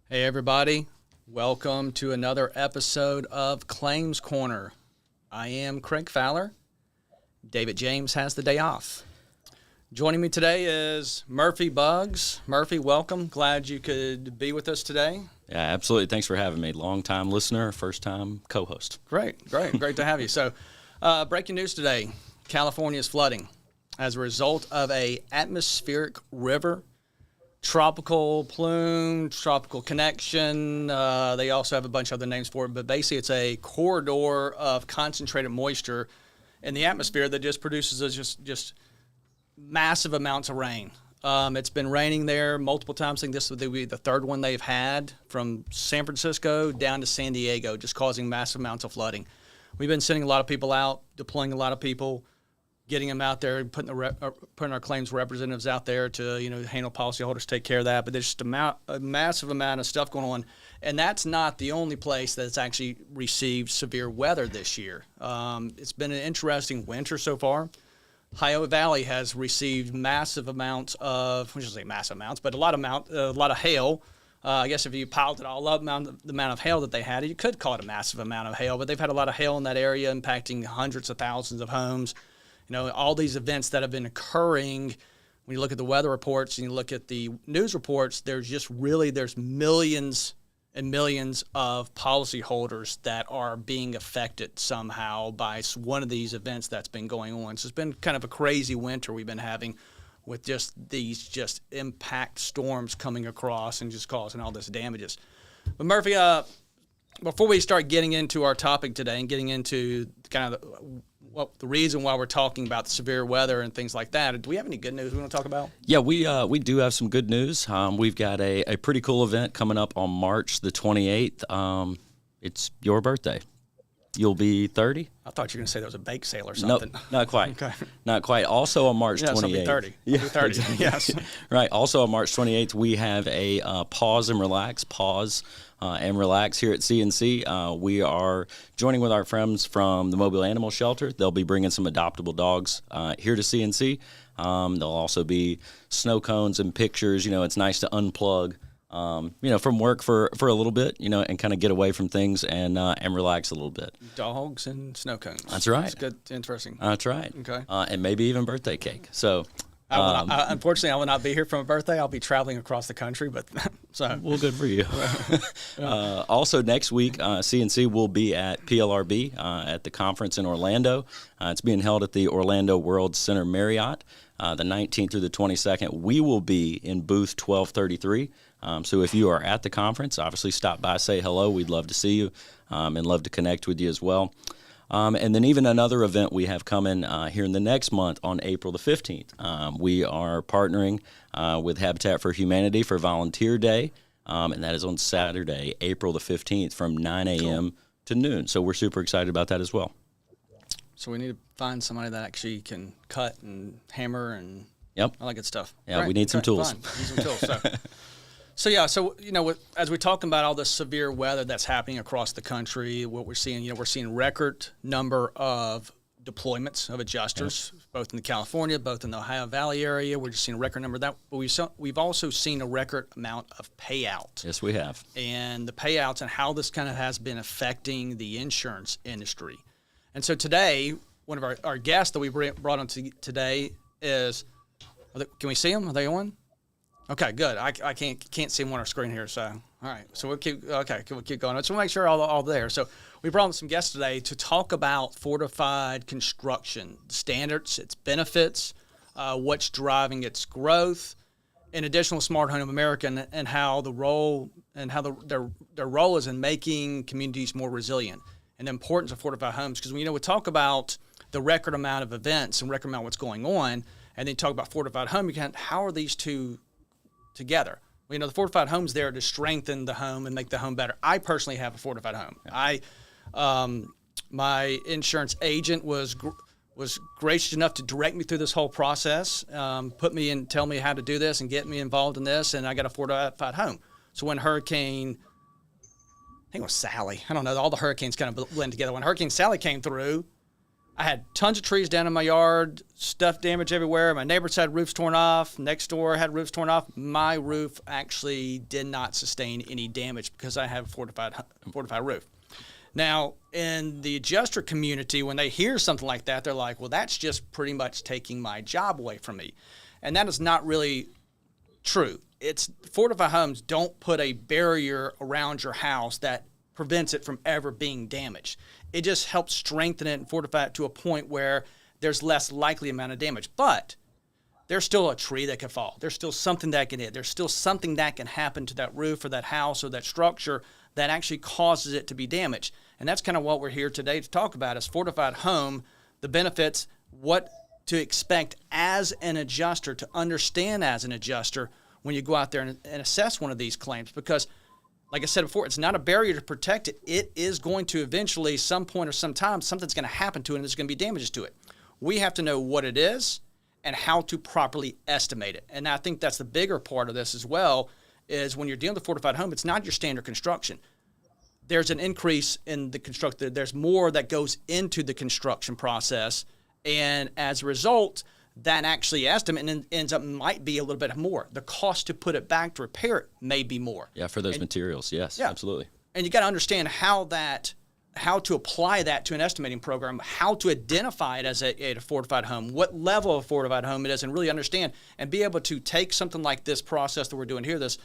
Hey everybody, welcome to another episode of Claims Corner. I am Craig Fowler. David James has the day off. Joining me today is Murphy Buggs. Murphy, welcome. Glad you could be with us today. Yeah, absolutely. Thanks for having me. Long-time listener, first-time co-host. Great to have you. So, breaking news today, California is flooding as a result of a atmospheric river. Tropical plume, tropical connection. They also have a bunch of other names for it, but basically it's a corridor of concentrated moisture in the atmosphere that just produces just massive amounts of rain. It's been raining there multiple times. I think this will be the third one they've had from San Francisco down to San Diego, just causing massive amounts of flooding. We've been sending a lot of people out, deploying a lot of people, getting them out there, putting our claims representatives out there to handle policyholders, take care of that. But there's just a massive amount of stuff going on, and that's not the only place that's actually received severe weather this year. It's been an interesting winter so far. Ohio Valley has received massive amounts of, I shouldn't say massive amounts, but a lot of hail. I guess if you piled it all up, the amount of hail that they had, you could call it a massive amount of hail. But they've had a lot of hail in that area, impacting hundreds of thousands of homes. All these events that have been occurring, when you look at the weather reports and you look at the news reports, there's millions and millions of policyholders that are being affected somehow by one of these events that's been going on. So it's been kind of a crazy winter we've been having with these impact storms coming across and just causing all this damages. But Murphy, before we start getting into our topic today and getting into kind of the reason why we're talking about the severe weather and things like that, do we have any good news we want to talk about? Yeah, we do have some good news. We've got a pretty cool event coming up on March the 28th. It's your birthday. You'll be 30? I thought you were going to say there was a bake sale or something. No, not quite. Okay. Not quite. Also on March 28th. I'll be 30. Yeah. I'll be 30, yes. Right. Also on March 28th, we have a Pause and Relax here at CNC. We are joining with our friends from the Mobile Animal Shelter. They'll be bringing some adoptable dogs here to CNC. There'll also be snow cones and pictures. It's nice to unplug, from work for a little bit, and kind of get away from things and relax a little bit. Dogs and snow cones. That's right. That's good. Interesting. That's right. Okay. And maybe even birthday cake. So. Unfortunately, I will not be here for my birthday. I'll be traveling across the country, but so. Well, good for you. Also, next week, CNC will be at PLRB at the conference in Orlando. It's being held at the Orlando World Center Marriott, the 19th through the 22nd. We will be in booth 1233. So if you are at the conference, obviously stop by, say hello. We'd love to see you and love to connect with you as well. And then even another event we have coming here in the next month on April the 15th. We are partnering with Habitat for Humanity for Volunteer Day, and that is on Saturday, April the 15th from 9 a.m. to noon. So we're super excited about that as well. So we need to find somebody that actually can cut and hammer and all that good stuff. Yeah, right. We need some tools. Fine. We need some tools. As we're talking about all this severe weather that's happening across the country, what we're seeing, we're seeing record number of deployments of adjusters, both in California, both in the Ohio Valley area. We're just seeing a record number of that. But we've also seen a record amount of payout. Yes, we have. And the payouts and how this kind of has been affecting the insurance industry. And so today, one of our guests that we brought on today is, can we see them? Are they on? Okay, good. I can't see them on our screen here, so all right. So we'll keep going. So we'll make sure all there. So we brought in some guests today to talk about fortified construction standards, its benefits, what's driving its growth, in addition to Smart Home America and how their role is in making communities more resilient and the importance of fortified homes. Because we talk about the record amount of events and record amount of what's going on, and then talk about fortified home. How are these two together? The fortified home's there to strengthen the home and make the home better. I personally have a fortified home. Yeah. My insurance agent was gracious enough to direct me through this whole process, tell me how to do this and get me involved in this, and I got a fortified home. So when Hurricane, I think it was Sally, I don't know, all the hurricanes kind of blend together. When Hurricane Sally came through, I had tons of trees down in my yard, stuff damage everywhere. My neighbors had roofs torn off. Next door had roofs torn off. My roof actually did not sustain any damage because I have a fortified roof. Now, in the adjuster community, when they hear something like that, they're like, well, that's just pretty much taking my job away from me. And that is not really true. It's fortified homes don't put a barrier around your house that prevents it from ever being damaged. It just helps strengthen it and fortify it to a point where there's less likely amount of damage. But there's still a tree that can fall. There's still something that can hit. There's still something that can happen to that roof or that house or that structure that actually causes it to be damaged. And that's kind of what we're here today to talk about is fortified home, the benefits, what to expect as an adjuster, to understand as an adjuster when you go out there and assess one of these claims. Because like I said before, it's not a barrier to protect it. It is going to eventually, some point or some time, something's going to happen to it and there's going to be damages to it. We have to know what it is and how to properly estimate it. And I think that's the bigger part of this as well, is when you're dealing with a fortified home, it's not your standard construction. There's an increase in the construction. There's more that goes into the construction process. And as a result, that actually estimate ends up might be a little bit more. The cost to put it back to repair it may be more. Yeah, for those materials. Yes, yeah. Absolutely. And you got to understand how to apply that to an estimating program, how to identify it as a fortified home, what level of fortified home it is, and really understand and be able to take something like this process that we're doing here, this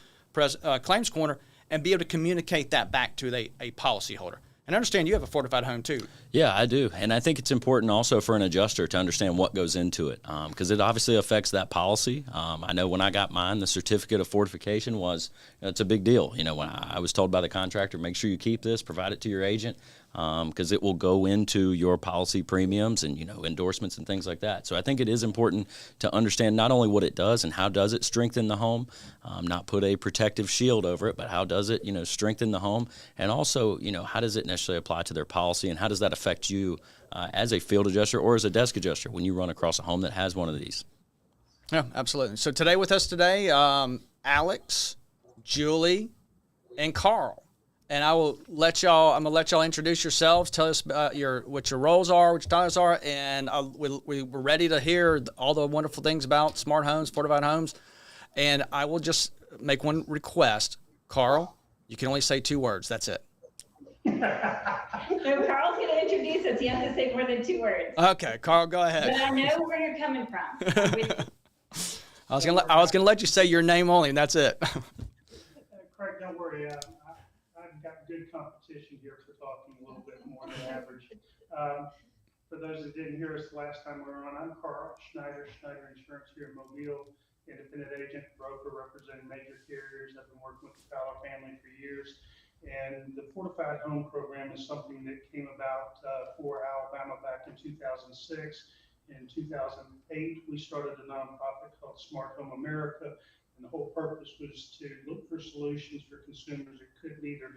claims corner, and be able to communicate that back to a policyholder. And understand you have a fortified home too. Yeah, I do. And I think it's important also for an adjuster to understand what goes into it because it obviously affects that policy. I know when I got mine, the certificate of fortification was, it's a big deal. You know, when I was told by the contractor, make sure you keep this, provide it to your agent because it will go into your policy premiums and, endorsements and things like that. So I think it is important to understand not only what it does and how does it strengthen the home, not put a protective shield over it, but how does it, strengthen the home, and also, how does it necessarily apply to their policy, and how does that affect you as a field adjuster or as a desk adjuster when you run across a home that has one of these? Yeah, absolutely. So today with us today, Alex, Julie, and Carl. And I'm gonna let y'all introduce yourselves. Tell us what your roles are, what your titles are, and we're ready to hear all the wonderful things about smart homes, fortified homes. And I will just make one request. Carl, you can only say 2 words. That's it. No, Carl's going to introduce us. He has to say more than 2 words. Okay, Carl, go ahead. But I know where you're coming from. I was gonna let you say your name only, and that's it. Craig, don't worry. I've got good competition here for talking a little bit more than average. For those that didn't hear us the last time we were on, I'm Carl Schneider Insurance here in Mobile, independent agent, broker, representing major carriers. I've been working with the Fowler family for years. And the Fortified Home Program is something that came about for Alabama back in 2006. In 2008, we started a nonprofit called Smart Home America. And the whole purpose was to look for solutions for consumers that couldn't either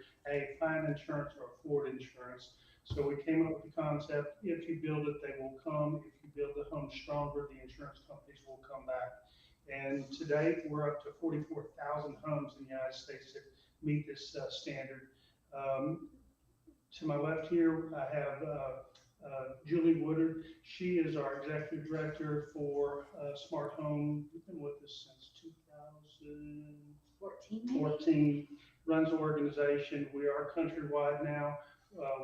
find insurance or afford insurance. So we came up with the concept, if you build it, they will come. If you build the home stronger, the insurance companies will come back. And today, we're up to 44,000 homes in the United States that meet this standard. To my left here, I have Julie Woodard. She is our executive director for Smart Home. We've been with us since 2014. Runs the organization. We are countrywide now.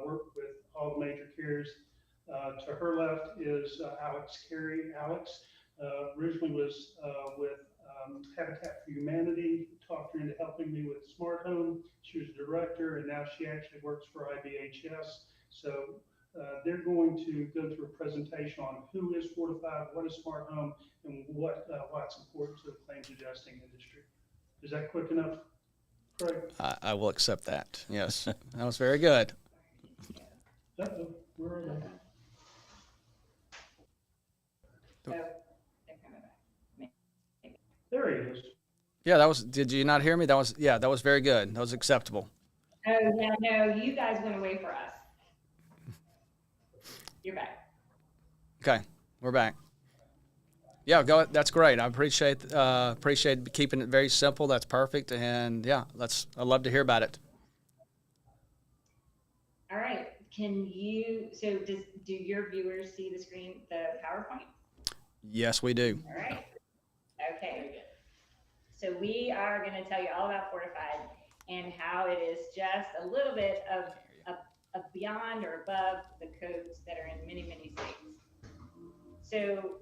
Work with all the major carriers. To her left is Alex Cary. Alex originally was with Habitat for Humanity, talked her into helping me with Smart Home. She was director, and now she actually works for IBHS. So they're going to go through a presentation on who is fortified, what is Smart Home, and why it's important to the claims adjusting industry. Is that quick enough, Craig? I will accept that. Yes, that was very good. Where are they? There he is. Yeah, that was. Did you not hear me? That was very good. That was acceptable. Oh, yeah, no, you guys went away for us. You're back. Okay, we're back. Yeah, go. That's great. I appreciate keeping it very simple. That's perfect. And yeah, I'd love to hear about it. All right. do your viewers see the screen, the PowerPoint? Yes, we do. All right. Okay. So we are going to tell you all about Fortified and how it is just a little bit of beyond or above the codes that are in many, many states. So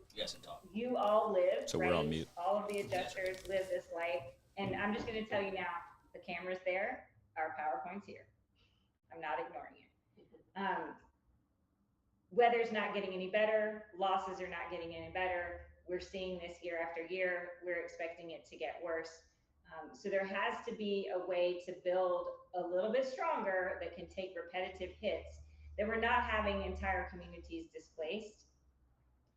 you all live, So right? we're on mute. All of the adjusters live this life. And I'm just going to tell you now, the camera's there, our PowerPoint's here. I'm not ignoring you. Weather's not getting any better. Losses are not getting any better. We're seeing this year after year. We're expecting it to get worse. So there has to be a way to build a little bit stronger that can take repetitive hits, that we're not having entire communities displaced.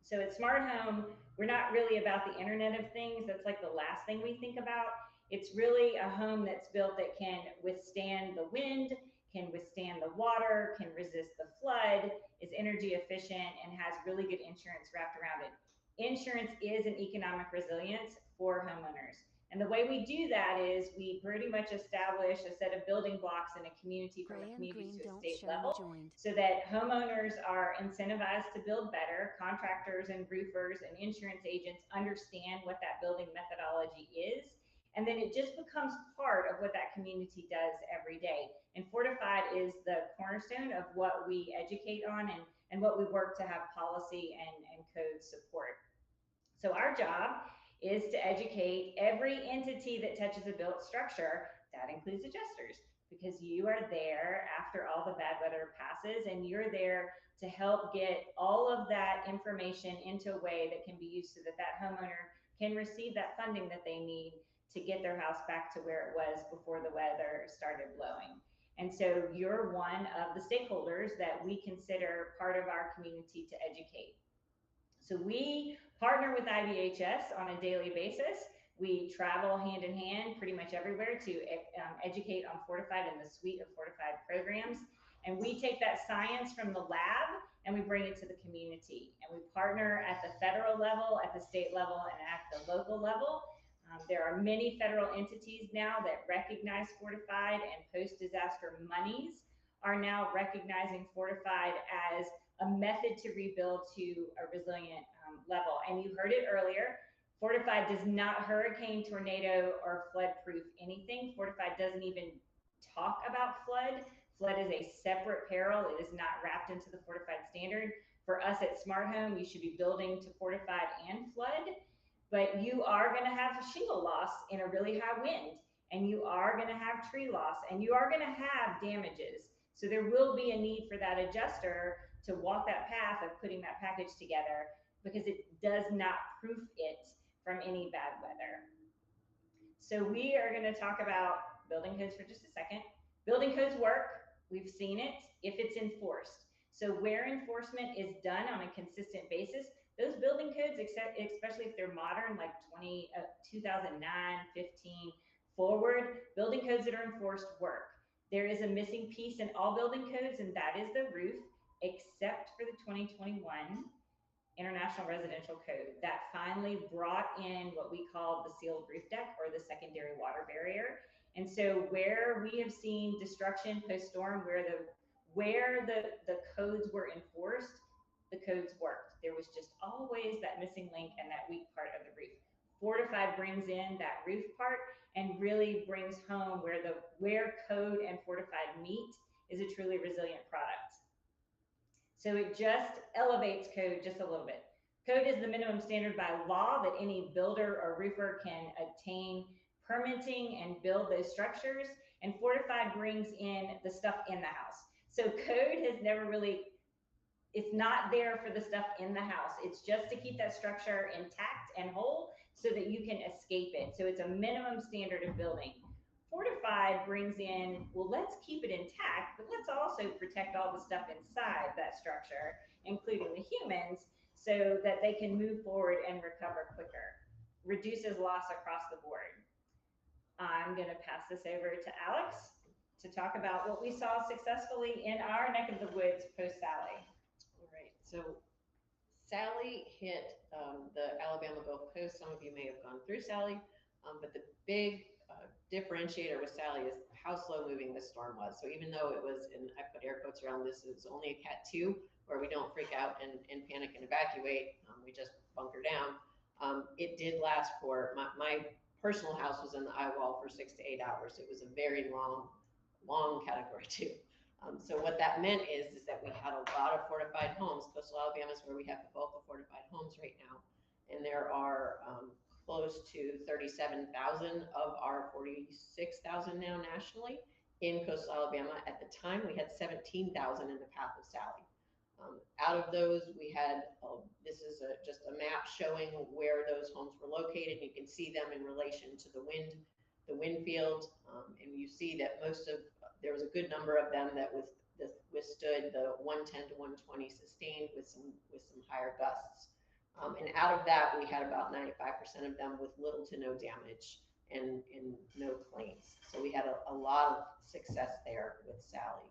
So at Smart Home, we're not really about the Internet of Things. That's like the last thing we think about. It's really a home that's built that can withstand the wind, can withstand the water, can resist the flood, is energy efficient, and has really good insurance wrapped around it. Insurance is an economic resilience for homeowners. And the way we do that is we pretty much establish a set of building blocks in a community from a community to a state level so that homeowners are incentivized to build better. Contractors and roofers and insurance agents understand what that building methodology is. And then it just becomes part of what that community does every day. And Fortified is the cornerstone of what we educate on and what we work to have policy and code support. So our job is to educate every entity that touches a built structure. That includes adjusters, because you are there after all the bad weather passes, and you're there to help get all of that information into a way that can be used so that that homeowner can receive that funding that they need to get their house back to where it was before the weather started blowing. And so you're one of the stakeholders that we consider part of our community to educate. So we partner with IBHS on a daily basis. We travel hand in hand pretty much everywhere to educate on Fortified and the suite of Fortified programs. And we take that science from the lab and we bring it to the community. And we partner at the federal level, at the state level, and at the local level. There are many federal entities now that recognize Fortified, and post-disaster monies are now recognizing Fortified as a method to rebuild to a resilient level. And you heard it earlier, Fortified does not hurricane, tornado, or flood-proof anything. Fortified doesn't even talk about flood. Flood is a separate peril. It is not wrapped into the Fortified standard. For us at Smart Home, you should be building to Fortified and flood, but you are gonna have shingle loss in a really high wind, and you are gonna have tree loss, and you are gonna have damages. So there will be a need for that adjuster to walk that path of putting that package together, because it does not proof it from any bad weather. So we are going to talk about building codes for just a second. Building codes work. We've seen it if it's enforced. So where enforcement is done on a consistent basis, those building codes, especially if they're modern, like 2009, 15 forward, building codes that are enforced work. There is a missing piece in all building codes, and that is the roof, except for the 2021 International Residential Code that finally brought in what we call the sealed roof deck, or the secondary water barrier. And so where we have seen destruction post-storm, where the codes were enforced, the codes worked. There was just always that missing link and that weak part of the roof. Fortified brings in that roof part and really brings home where code and Fortified meet is a truly resilient product. So it just elevates code just a little bit. Code is the minimum standard by law that any builder or roofer can obtain permitting and build those structures. And Fortified brings in the stuff in the house. So code has never really, it's not there for the stuff in the house. It's just to keep that structure intact and whole so that you can escape it. So it's a minimum standard of building. Fortified brings in, well, let's keep it intact, but let's also protect all the stuff inside that structure, including the humans, so that they can move forward and recover quicker. Reduces loss across the board. I'm going to pass this over to Alex to talk about what we saw successfully in our neck of the woods post-Sally. All right, so Sally hit the Alabama Gulf Coast. Some of you may have gone through Sally, but the big differentiator with Sally is how slow moving this storm was. So even though it was, and I put air quotes around this, it was only a Cat 2, where we don't freak out and panic and evacuate, we just bunker down. It did last for, my personal house was in the eye wall for 6 to 8 hours. It was a very long category 2. So what that meant is that we had a lot of fortified homes. Coastal Alabama is where we have the bulk of fortified homes right now. And there are close to 37,000 of our 46,000 now nationally in coastal Alabama. At the time, we had 17,000 in the path of Sally. Out of those, we had, this is just a map showing where those homes were located. You can see them in relation to the wind field, and you see that there was a good number of them that withstood the 110 to 120 sustained with some higher gusts. And out of that, we had about 95% of them with little to no damage and no claims. So we had a lot of success there with Sally.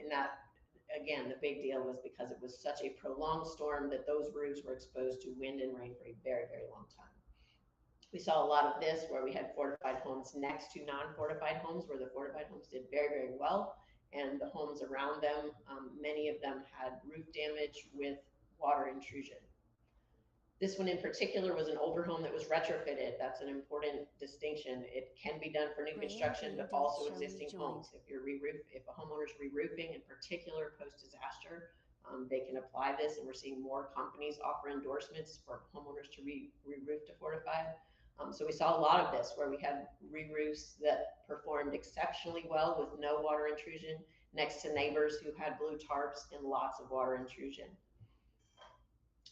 And that, again, the big deal was because it was such a prolonged storm that those roofs were exposed to wind and rain for a very, very long time. We saw a lot of this where we had fortified homes next to non-fortified homes, where the fortified homes did very, very well. And the homes around them, many of them had roof damage with water intrusion. This one in particular was an older home that was retrofitted. That's an important distinction. It can be done for new construction, but also existing homes. If a homeowner's re-roofing, in particular post-disaster, they can apply this, and we're seeing more companies offer endorsements for homeowners to re-roof to fortified. So we saw a lot of this where we had re-roofs that performed exceptionally well with no water intrusion next to neighbors who had blue tarps and lots of water intrusion.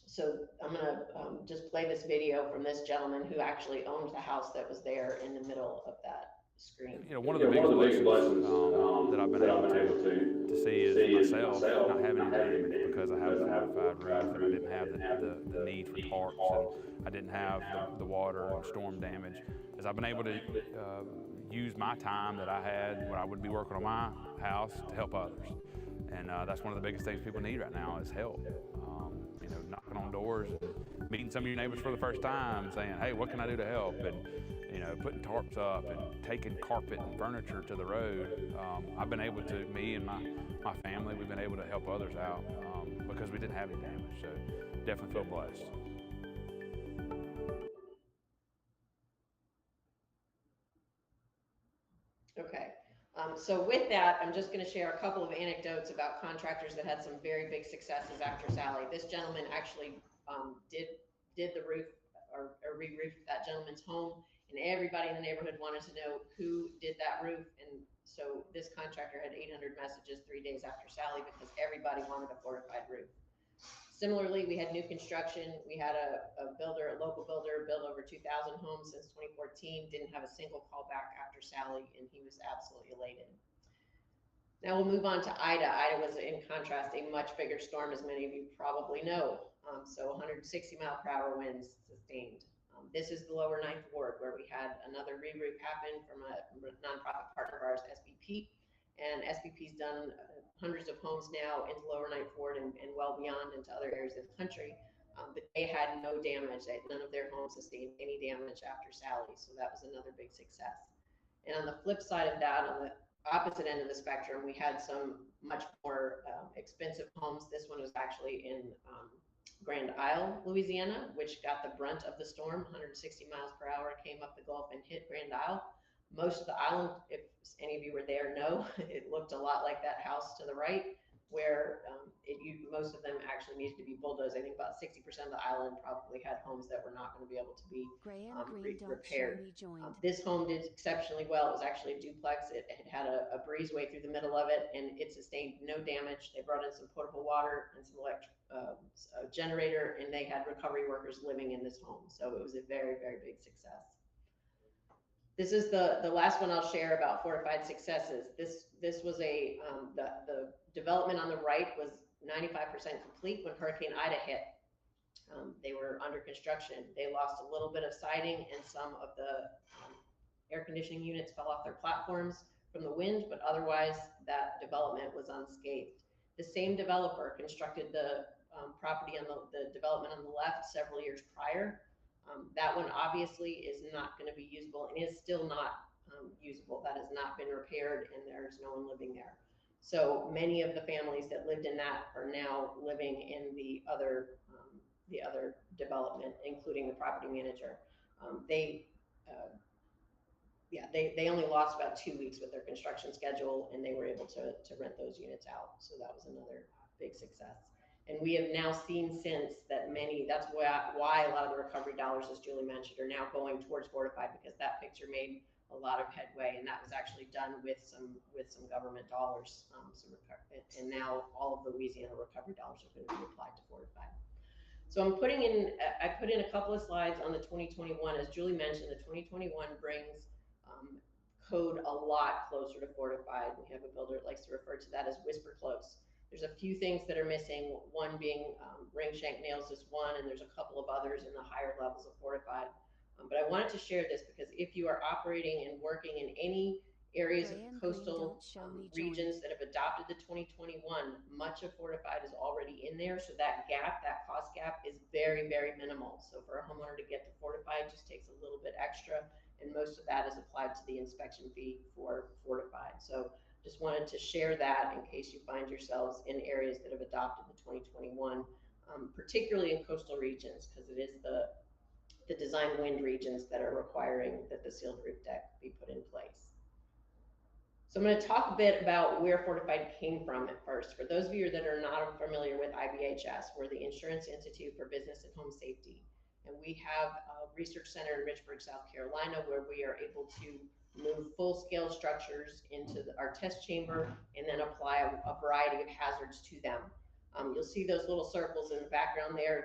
So I'm gonna just play this video from this gentleman who actually owned the house that was there in the middle of that screen. You know, one of the biggest lessons that I've been able to see is myself not having any damage because I have a fortified roof, and I didn't have the need for tarps, and I didn't have the water and storm damage. As I've been able to use my time that I had when I would be working on my house to help others. And that's one of the biggest things people need right now is help. You know, knocking on doors and meeting some of your neighbors for the first time, saying, hey, what can I do to help? And, you know, putting tarps up and taking carpet and furniture to the road. I've been able to, me and my family, we've been able to help others out because we didn't have any damage. So definitely feel blessed. Okay. So with that, I'm just going to share a couple of anecdotes about contractors that had some very big successes after Sally. This gentleman actually did the roof or re-roofed that gentleman's home, and everybody in the neighborhood wanted to know who did that roof. And so this contractor had 800 messages 3 days after Sally because everybody wanted a fortified roof. Similarly, we had new construction. We had a local builder, built over 2,000 homes since 2014, didn't have a single call back after Sally, and he was absolutely elated. Now we'll move on to Ida. Ida was, in contrast, a much bigger storm, as many of you probably know. So 160 mile per hour winds sustained. This is the lower Ninth Ward, where we had another re-roof happen from a nonprofit partner of ours, SBP. And SBP's done hundreds of homes now into lower Ninth Ward and well beyond into other areas of the country. But they had no damage. None of their homes sustained any damage after Sally. So that was another big success. And on the flip side of that, on the opposite end of the spectrum, we had some much more expensive homes. This one was actually in Grand Isle, Louisiana, which got the brunt of the storm. 160 miles per hour came up the Gulf and hit Grand Isle. Most of the island, if any of you were there, know it looked a lot like that house to the right, where most of them actually needed to be bulldozed. I think about 60% of the island probably had homes that were not going to be able to be repaired. This home did exceptionally well. It was actually a duplex. It had a breezeway through the middle of it, and it sustained no damage. They brought in some potable water and some a generator, and they had recovery workers living in this home. So it was a very, very big success. This is the last one I'll share about fortified successes. This was the development on the right was 95% complete when Hurricane Ida hit. They were under construction. They lost a little bit of siding, and some of the air conditioning units fell off their platforms from the wind, but otherwise that development was unscathed. The same developer constructed the property on the development on the left several years prior. That one obviously is not going to be usable and is still not usable, that has not been repaired, and there's no one living there. So many of the families that lived in that are now living in the other development, including the property manager. They only lost about 2 weeks with their construction schedule, and they were able to rent those units out. So that was another big success. And we have now seen since that that's why a lot of the recovery dollars, as Julie mentioned, are now going towards Fortified, because that picture made a lot of headway, and that was actually done with some government dollars. And now all of the Louisiana recovery dollars are going to be applied to Fortified. So I put in a couple of slides on the 2021. As Julie mentioned, the 2021 brings code a lot closer to Fortified. We have a builder that likes to refer to that as whisper close. There's a few things that are missing, one being ring shank nails is one, and there's a couple of others in the higher levels of Fortified. But I wanted to share this because if you are operating and working in any areas of coastal regions that have adopted the 2021, much of Fortified is already in there. So that cost gap is very, very minimal. So for a homeowner to get to Fortified just takes a little bit extra, and most of that is applied to the inspection fee for Fortified. So just wanted to share that in case you find yourselves in areas that have adopted the 2021, particularly in coastal regions, because it is the design wind regions that are requiring that the sealed roof deck be put in place. So I'm going to talk a bit about where Fortified came from at first. For those of you that are not familiar with IBHS, we're the Insurance Institute for Business and Home Safety. And we have a research center in Richburg, South Carolina, where we are able to move full-scale structures into our test chamber and then apply a variety of hazards to them. You'll see those little circles in the background there.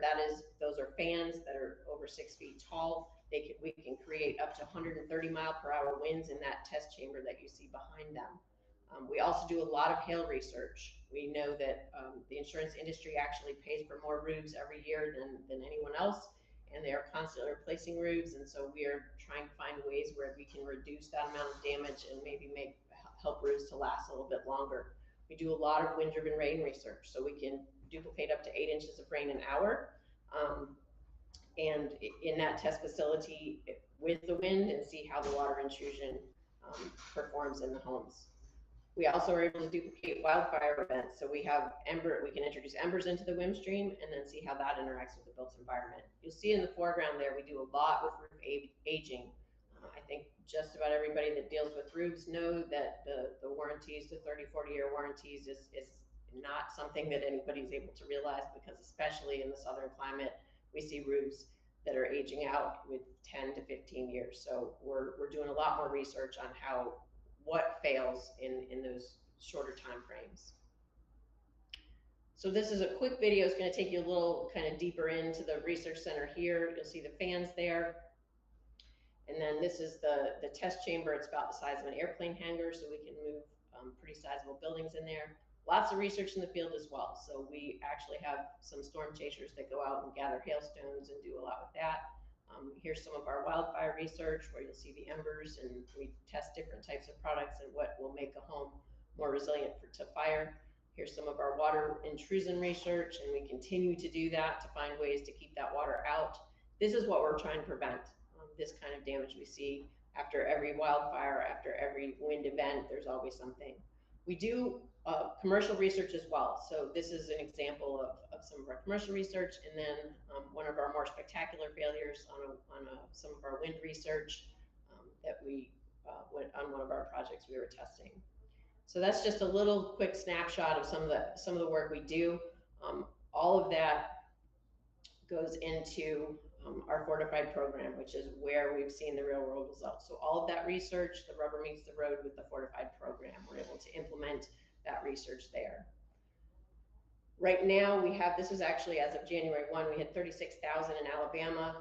Those are fans that are over 6 feet tall. We can create up to 130 mile/hour winds in that test chamber that you see behind them. We also do a lot of hail research. We know that the insurance industry actually pays for more roofs every year than anyone else, and they are constantly replacing roofs. And so we are trying to find ways where we can reduce that amount of damage and maybe help roofs to last a little bit longer. We do a lot of wind-driven rain research, so we can duplicate up to 8 inches of rain an hour. And in that test facility with the wind, and see how the water intrusion performs in the homes. We also are able to duplicate wildfire events. So we can introduce embers into the wind stream and then see how that interacts with the built environment. You'll see in the foreground there, we do a lot with roof aging. I think just about everybody that deals with roofs know that the warranties, the 30, 40-year warranties is not something that anybody's able to realize, because especially in the southern climate, we see roofs that are aging out with 10 to 15 years. So we're doing a lot more research on what fails in those shorter time frames. So this is a quick video. It's going to take you a little kind of deeper into the research center here. You'll see the fans there. And then this is the test chamber. It's about the size of an airplane hangar, so we can move pretty sizable buildings in there. Lots of research in the field as well. So we actually have some storm chasers that go out and gather hailstones and do a lot with that. Here's some of our wildfire research, where you'll see the embers, and we test different types of products and what will make a home more resilient to fire. Here's some of our water intrusion research, and we continue to do that to find ways to keep that water out. This is what we're trying to prevent, this kind of damage we see after every wildfire, after every wind event. There's always something. We do commercial research as well. So this is an example of some of our commercial research, and then one of our more spectacular failures on some of our wind research that we went on one of our projects we were testing. So that's just a little quick snapshot of some of the work we do. All of that goes into our Fortified program, which is where we've seen the real world results. So all of that research, the rubber meets the road with the Fortified program. We're able to implement that research there. Right now we have, this is actually as of January 1, we had 36,000 in Alabama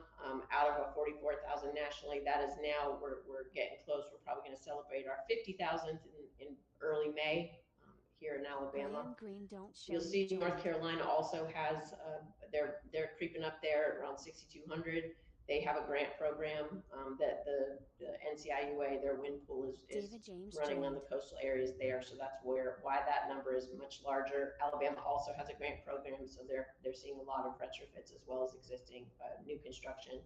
out of a 44,000 nationally. That is now, we're getting close. We're probably going to celebrate our 50,000th in early May here in Alabama. You'll see North Carolina also has, they're creeping up there around 6,200. They have a grant program that the NCIUA, their wind pool is running on the coastal areas there. So that's why that number is much larger. Alabama also has a grant program, so they're seeing a lot of retrofits as well as existing new construction.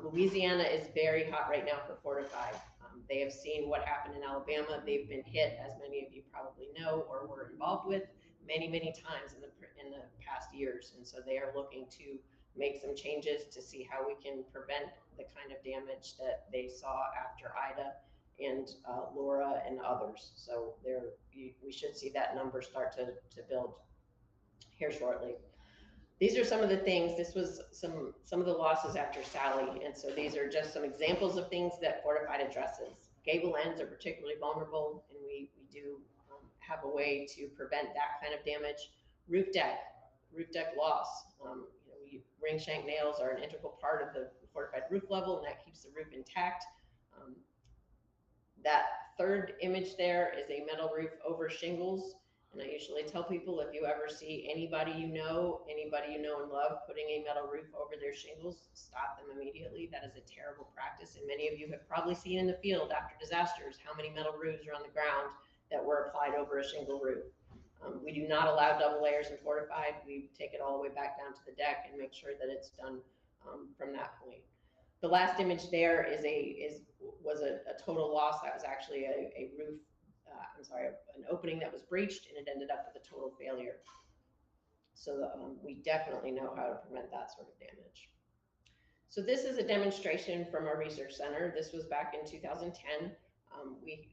Louisiana is very hot right now for Fortified. They have seen what happened in Alabama. They've been hit, as many of you probably know or were involved with, many, many times in the past years. And so they are looking to make some changes to see how we can prevent the kind of damage that they saw after Ida and Laura and others. So we should see that number start to build here shortly. These are some of the things. This was some of the losses after Sally, and so these are just some examples of things that Fortified addresses. Gable ends are particularly vulnerable, and we do have a way to prevent that kind of damage. Roof deck loss. Ring shank nails are an integral part of the fortified roof level, and that keeps the roof intact. That third image there is a metal roof over shingles. And I usually tell people, if you ever see anybody you know and love putting a metal roof over their shingles, stop them immediately. That is a terrible practice. And many of you have probably seen in the field after disasters how many metal roofs are on the ground that were applied over a shingle roof. We do not allow double layers in Fortified. We take it all the way back down to the deck and make sure that it's done from that point. The last image there was a total loss. That was actually a roof. An opening that was breached, and it ended up with a total failure. So we definitely know how to prevent that sort of damage. So this is a demonstration from our research center. This was back in 2010.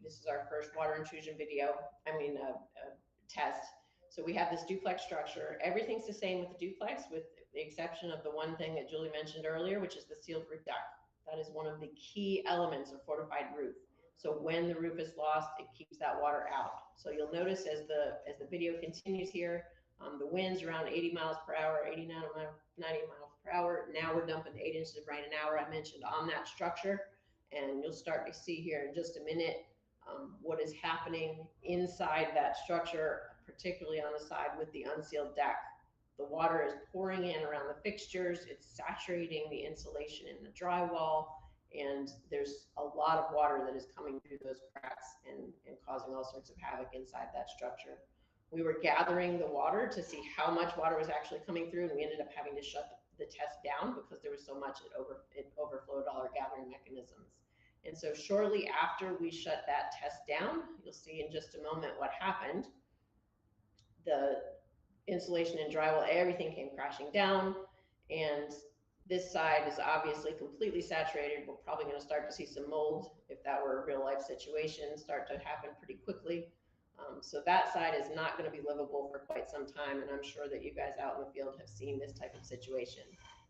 This is our first water intrusion test. So we have this duplex structure. Everything's the same with the duplex, with the exception of the one thing that Julie mentioned earlier, which is the sealed roof deck. That is one of the key elements of fortified roof. So when the roof is lost, it keeps that water out. So you'll notice as the video continues here, the wind's around 80 miles per hour, 89 90 miles per hour. Now we're dumping 8 inches of rain an hour, I mentioned, on that structure. And you'll start to see here in just a minute what is happening inside that structure, particularly on the side with the unsealed deck. The water is pouring in around the fixtures. It's saturating the insulation in the drywall. And there's a lot of water that is coming through those cracks and causing all sorts of havoc inside that structure. We were gathering the water to see how much water was actually coming through, and we ended up having to shut the test down because there was so much it overflowed all our gathering mechanisms. And so shortly after we shut that test down, you'll see in just a moment what happened. The insulation and drywall, everything came crashing down, and this side is obviously completely saturated. We're probably going to start to see some mold, if that were a real life situation, start to happen pretty quickly. So that side is not going to be livable for quite some time, and I'm sure that you guys out in the field have seen this type of situation.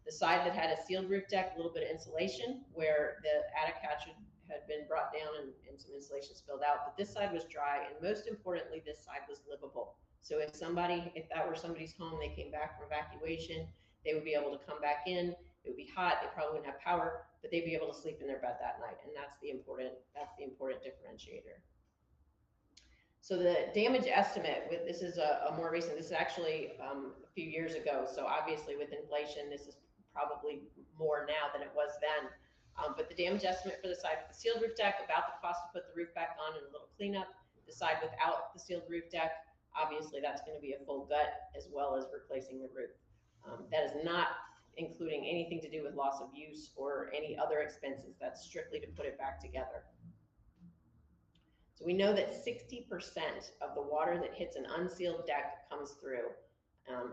The side that had a sealed roof deck, a little bit of insulation, where the attic hatch had been brought down and some insulation spilled out, but this side was dry, and most importantly, this side was livable. So if that were somebody's home, they came back from evacuation, they would be able to come back in. It would be hot. They probably wouldn't have power, but they'd be able to sleep in their bed that night, and that's the important differentiator. So the damage estimate this is a more recent. This is actually a few years ago. So obviously with inflation, this is probably more now than it was then. But the damage estimate for the side with the sealed roof deck, about the cost to put the roof back on and a little cleanup. The side without the sealed roof deck, obviously that's going to be a full gut as well as replacing the roof. That is not including anything to do with loss of use or any other expenses. That's strictly to put it back together. So we know that 60% of the water that hits an unsealed deck comes through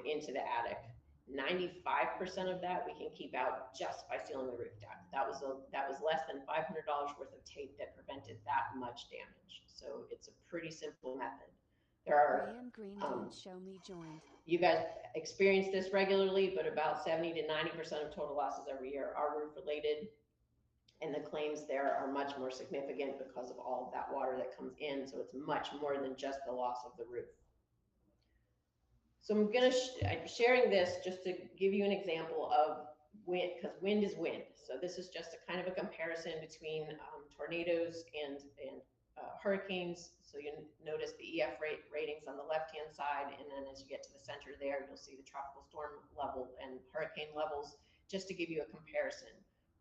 into the attic. 95% of that we can keep out just by sealing the roof deck. That was less than $500 worth of tape that prevented that much damage. So it's a pretty simple method. There are, show me joined. You guys experience this regularly, but about 70 to 90% of total losses every year are roof related, and the claims there are much more significant because of all of that water that comes in. So it's much more than just the loss of the roof. So I'm sharing this just to give you an example of wind, because wind is wind. So this is just a kind of a comparison between tornadoes and hurricanes. So you notice the EF ratings on the left-hand side, and then as you get to the center there, you'll see the tropical storm level and hurricane levels, just to give you a comparison.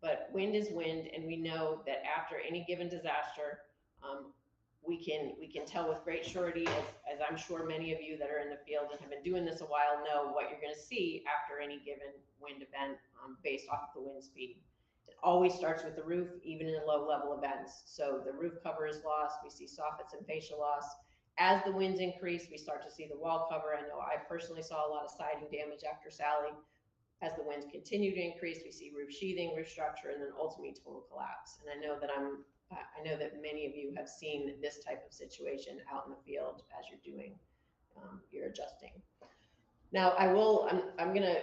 But wind is wind, and we know that after any given disaster, we can tell with great surety, as I'm sure many of you that are in the field and have been doing this a while know what you're going to see after any given wind event based off of the wind speed. It always starts with the roof, even in low level events. So the roof cover is lost. We see soffits and fascia loss. As the winds increase, we start to see the wall cover. I know I personally saw a lot of siding damage after Sally. As the winds continue to increase, we see roof sheathing, roof structure, and then ultimately total collapse. And I know that many of you have seen this type of situation out in the field as you're doing your adjusting. Now I'm gonna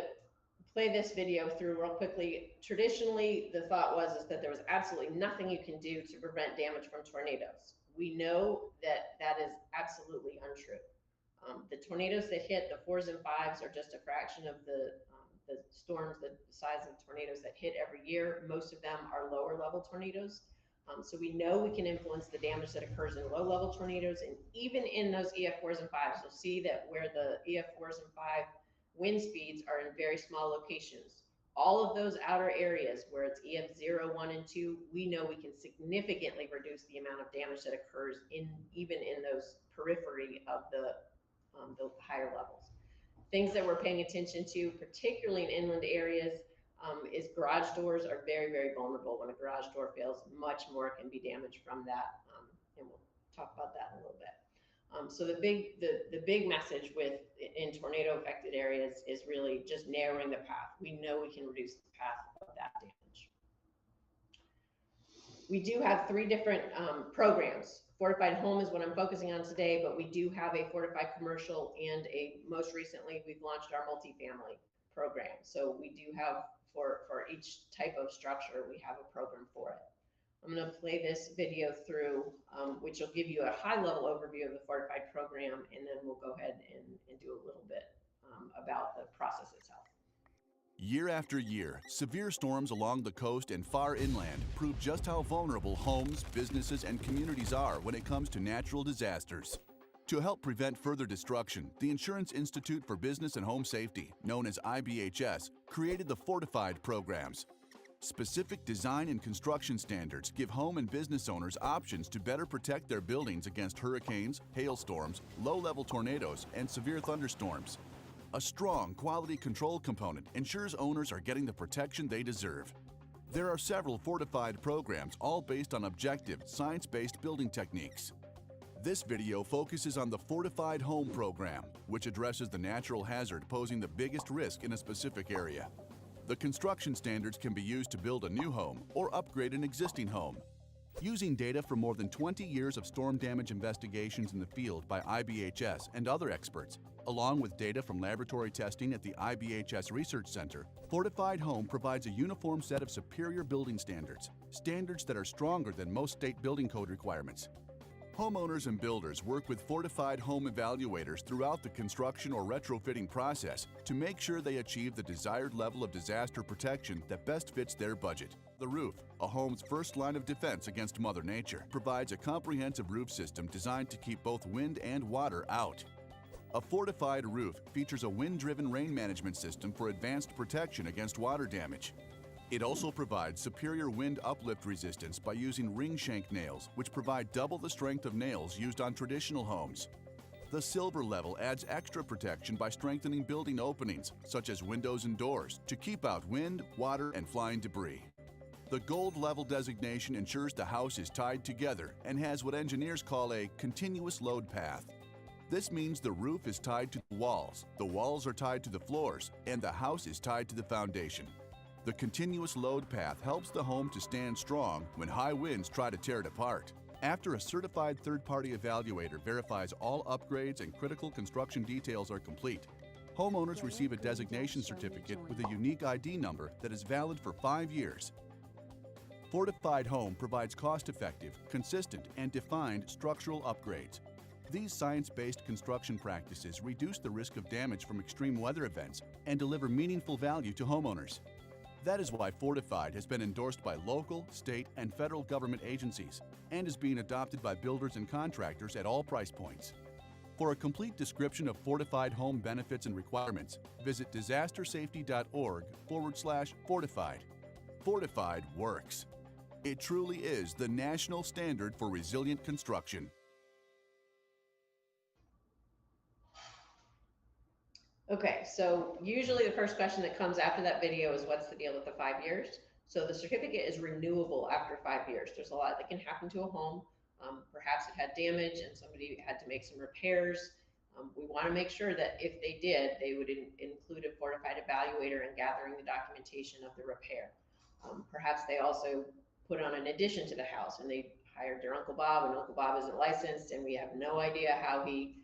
play this video through real quickly. Traditionally, the thought is that there was absolutely nothing you can do to prevent damage from tornadoes. We know that that is absolutely untrue. The tornadoes that hit, the 4s and 5s, are just a fraction of the storms, the size of tornadoes that hit every year. Most of them are lower level tornadoes. So we know we can influence the damage that occurs in low level tornadoes, and even in those EF4s and 5s, you'll see that where the EF4s and 5 wind speeds are in very small locations. All of those outer areas where it's EF0, 1, and 2, we know we can significantly reduce the amount of damage that occurs even in those periphery of the higher levels. Things that we're paying attention to, particularly in inland areas, is garage doors are very, very vulnerable. When a garage door fails, much more can be damaged from that, and we'll talk about that in a little bit. So the big message in tornado affected areas is really just narrowing the path. We know we can reduce the path of that damage. We do have 3 different programs. Fortified Home is what I'm focusing on today, but we do have a Fortified Commercial, and most recently we've launched our multifamily program. So we do have for each type of structure, we have a program for it. I'm going to play this video through, which will give you a high-level overview of the Fortified program, and then we'll go ahead and do a little bit about the process itself. Year after year, severe storms along the coast and far inland prove just how vulnerable homes, businesses, and communities are when it comes to natural disasters. To help prevent further destruction, the Insurance Institute for Business and Home Safety, known as IBHS, created the Fortified programs. Specific design and construction standards give home and business owners options to better protect their buildings against hurricanes, hailstorms, low-level tornadoes, and severe thunderstorms. A strong quality control component ensures owners are getting the protection they deserve. There are several Fortified programs, all based on objective, science-based building techniques. This video focuses on the Fortified Home program, which addresses the natural hazard posing the biggest risk in a specific area. The construction standards can be used to build a new home or upgrade an existing home. Using data from more than 20 years of storm damage investigations in the field by IBHS and other experts, along with data from laboratory testing at the IBHS Research Center, Fortified Home provides a uniform set of superior building standards, standards that are stronger than most state building code requirements. Homeowners and builders work with Fortified Home evaluators throughout the construction or retrofitting process to make sure they achieve the desired level of disaster protection that best fits their budget. The roof, a home's first line of defense against Mother Nature, provides a comprehensive roof system designed to keep both wind and water out. A fortified roof features a wind-driven rain management system for advanced protection against water damage. It also provides superior wind uplift resistance by using ring shank nails, which provide double the strength of nails used on traditional homes. The silver level adds extra protection by strengthening building openings, such as windows and doors, to keep out wind, water, and flying debris. The gold level designation ensures the house is tied together and has what engineers call a continuous load path. This means the roof is tied to the walls are tied to the floors, and the house is tied to the foundation. The continuous load path helps the home to stand strong when high winds try to tear it apart. After a certified third-party evaluator verifies all upgrades and critical construction details are complete, homeowners receive a designation certificate with a unique ID number that is valid for 5 years. Fortified Home provides cost-effective, consistent, and defined structural upgrades. These science-based construction practices reduce the risk of damage from extreme weather events and deliver meaningful value to homeowners. That is why Fortified has been endorsed by local, state, and federal government agencies and is being adopted by builders and contractors at all price points. For a complete description of Fortified Home benefits and requirements, visit disastersafety.org/fortified. Fortified works. It truly is the national standard for resilient construction. Okay, so usually the first question that comes after that video is what's the deal with the 5 years? So the certificate is renewable after 5 years. There's a lot that can happen to a home. Perhaps it had damage and somebody had to make some repairs. We want to make sure that if they did, they would include a fortified evaluator in gathering the documentation of the repair. Perhaps they also put on an addition to the house and they hired their Uncle Bob, and Uncle Bob isn't licensed and we have no idea how he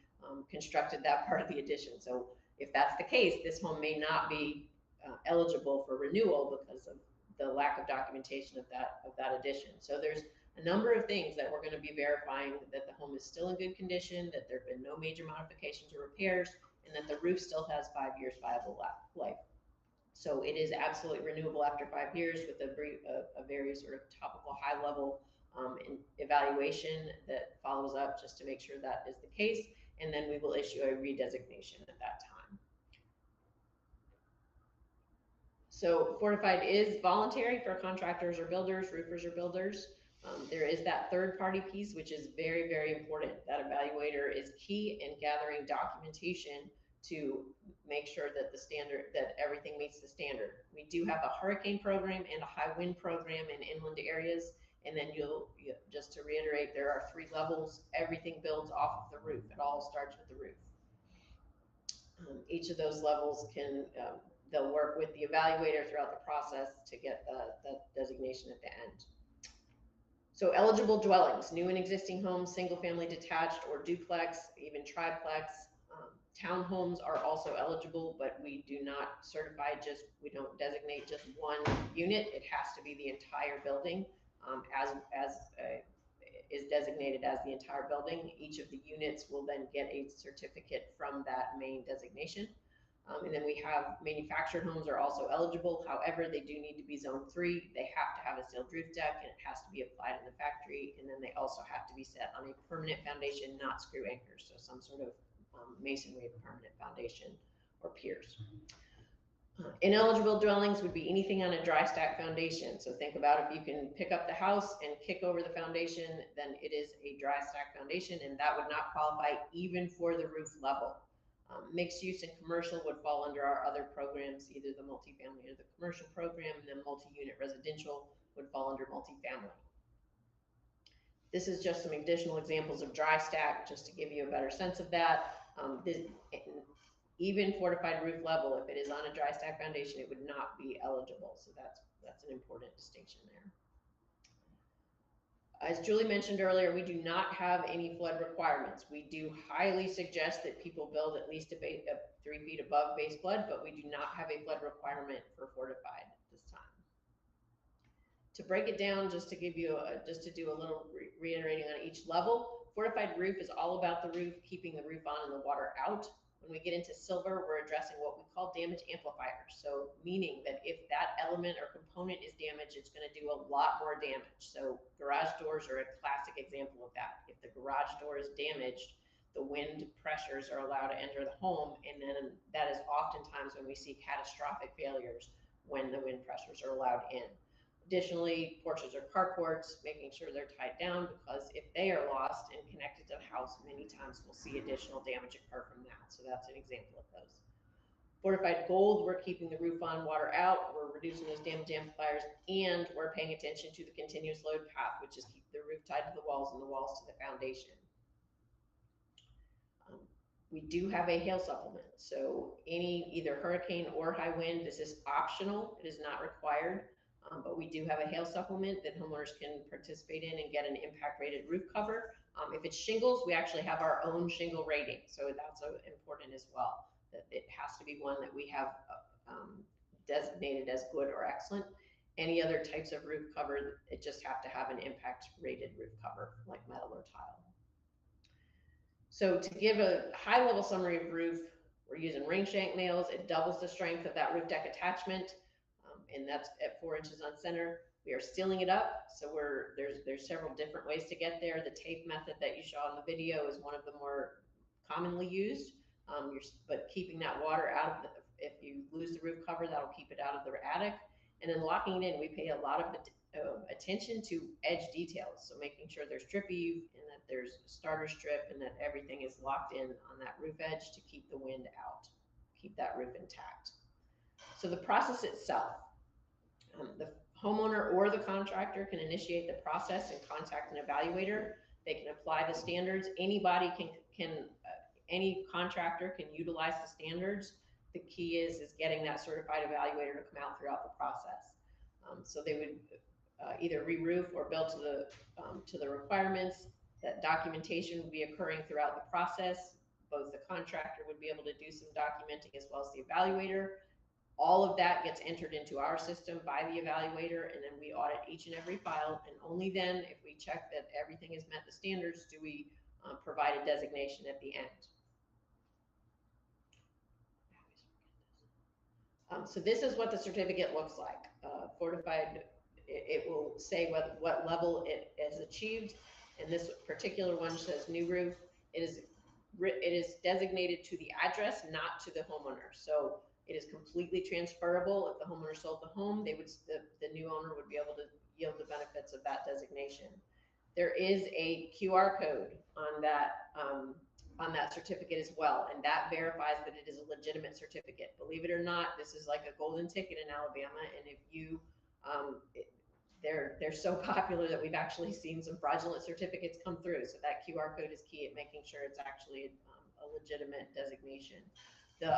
constructed that part of the addition. So if that's the case, this home may not be eligible for renewal because of the lack of documentation of that addition. So there's a number of things that we're going to be verifying, that the home is still in good condition, that there have been no major modifications or repairs, and that the roof still has 5 years viable life. So it is absolutely renewable after 5 years with a very sort of topical, high level evaluation that follows up just to make sure that is the case. And then we will issue a redesignation at that time. So fortified is voluntary for contractors or builders, roofers or builders. There is that third party piece, which is very, very important. That evaluator is key in gathering documentation to make sure that that everything meets the standard. We do have a hurricane program and a high wind program in inland areas. And then just to reiterate, there are 3 levels. Everything builds off of the roof. It all starts with the roof. Each of those levels they'll work with the evaluator throughout the process to get the designation at the end. So eligible dwellings, new and existing homes, single family detached or duplex, even triplex. Townhomes are also eligible, but we do not certify we don't designate just one unit. It has to be the entire building is designated as the entire building. Each of the units will then get a certificate from that main designation. And then we have manufactured homes are also eligible. However, they do need to be zone 3. They have to have a sealed roof deck and it has to be applied in the factory. And then they also have to be set on a permanent foundation, not screw anchors. So some sort of masonry permanent foundation or piers. Ineligible dwellings would be anything on a dry stack foundation. So think about if you can pick up the house and kick over the foundation, then it is a dry stack foundation, and that would not qualify even for the roof level. Mixed use and commercial would fall under our other programs, either the multifamily or the commercial program, and then multi-unit residential would fall under multifamily. This is just some additional examples of dry stack, just to give you a better sense of that. Even fortified roof level, if it is on a dry stack foundation, it would not be eligible. So that's an important distinction there. As Julie mentioned earlier, we do not have any flood requirements. We do highly suggest that people build at least 3 feet above base flood, but we do not have a flood requirement for fortified at this time. To break it down, just to give you just to do a little reiterating on each level, fortified roof is all about the roof, keeping the roof on and the water out. When we get into silver, we're addressing what we call damage amplifiers. So meaning that if that element or component is damaged, it's going to do a lot more damage. So garage doors are a classic example of that. If the garage door is damaged, the wind pressures are allowed to enter the home. And then that is oftentimes when we see catastrophic failures, when the wind pressures are allowed in. Additionally, porches or carports, making sure they're tied down, because if they are lost and connected to the house, many times we'll see additional damage occur from that. So that's an example of those. Fortified gold, we're keeping the roof on, water out, we're reducing those damage amplifiers, and we're paying attention to the continuous load path, which is keep the roof tied to the walls and the walls to the foundation. We do have a hail supplement. So any either hurricane or high wind, this is optional, it is not required. But we do have a hail supplement that homeowners can participate in and get an impact rated roof cover. If it's shingles, we actually have our own shingle rating. So that's important as well, that it has to be one that we have designated as good or excellent. Any other types of roof cover, it just have to have an impact rated roof cover like metal or tile. So to give a high level summary of roof, we're using ring shank nails. It doubles the strength of that roof deck attachment. And that's at 4 inches on center. We are sealing it up. So there's several different ways to get there. The tape method that you saw in the video is one of the more commonly used. But keeping that water out of if you lose the roof cover, that'll keep it out of the attic. And then locking it in, we pay a lot of attention to edge details. So making sure there's drip eave and that there's a starter strip and that everything is locked in on that roof edge to keep the wind out, keep that roof intact. So the process itself, the homeowner or the contractor can initiate the process and contact an evaluator. They can apply the standards. Anybody any contractor can utilize the standards. The key is getting that certified evaluator to come out throughout the process. So they would either re-roof or build to the requirements. That documentation would be occurring throughout the process. Both the contractor would be able to do some documenting as well as the evaluator. All of that gets entered into our system by the evaluator, and then we audit each and every file. And only then, if we check that everything has met the standards, do we provide a designation at the end. So this is what the certificate looks like. Fortified, it will say what level it has achieved. And this particular one says new roof. It is designated to the address, not to the homeowner. So it is completely transferable. If the homeowner sold the home, the new owner would be able to yield the benefits of that designation. There is a QR code on that certificate as well, and that verifies that it is a legitimate certificate. Believe it or not, this is like a golden ticket in Alabama, and if you, they're so popular that we've actually seen some fraudulent certificates come through. So that QR code is key at making sure it's actually a legitimate designation. The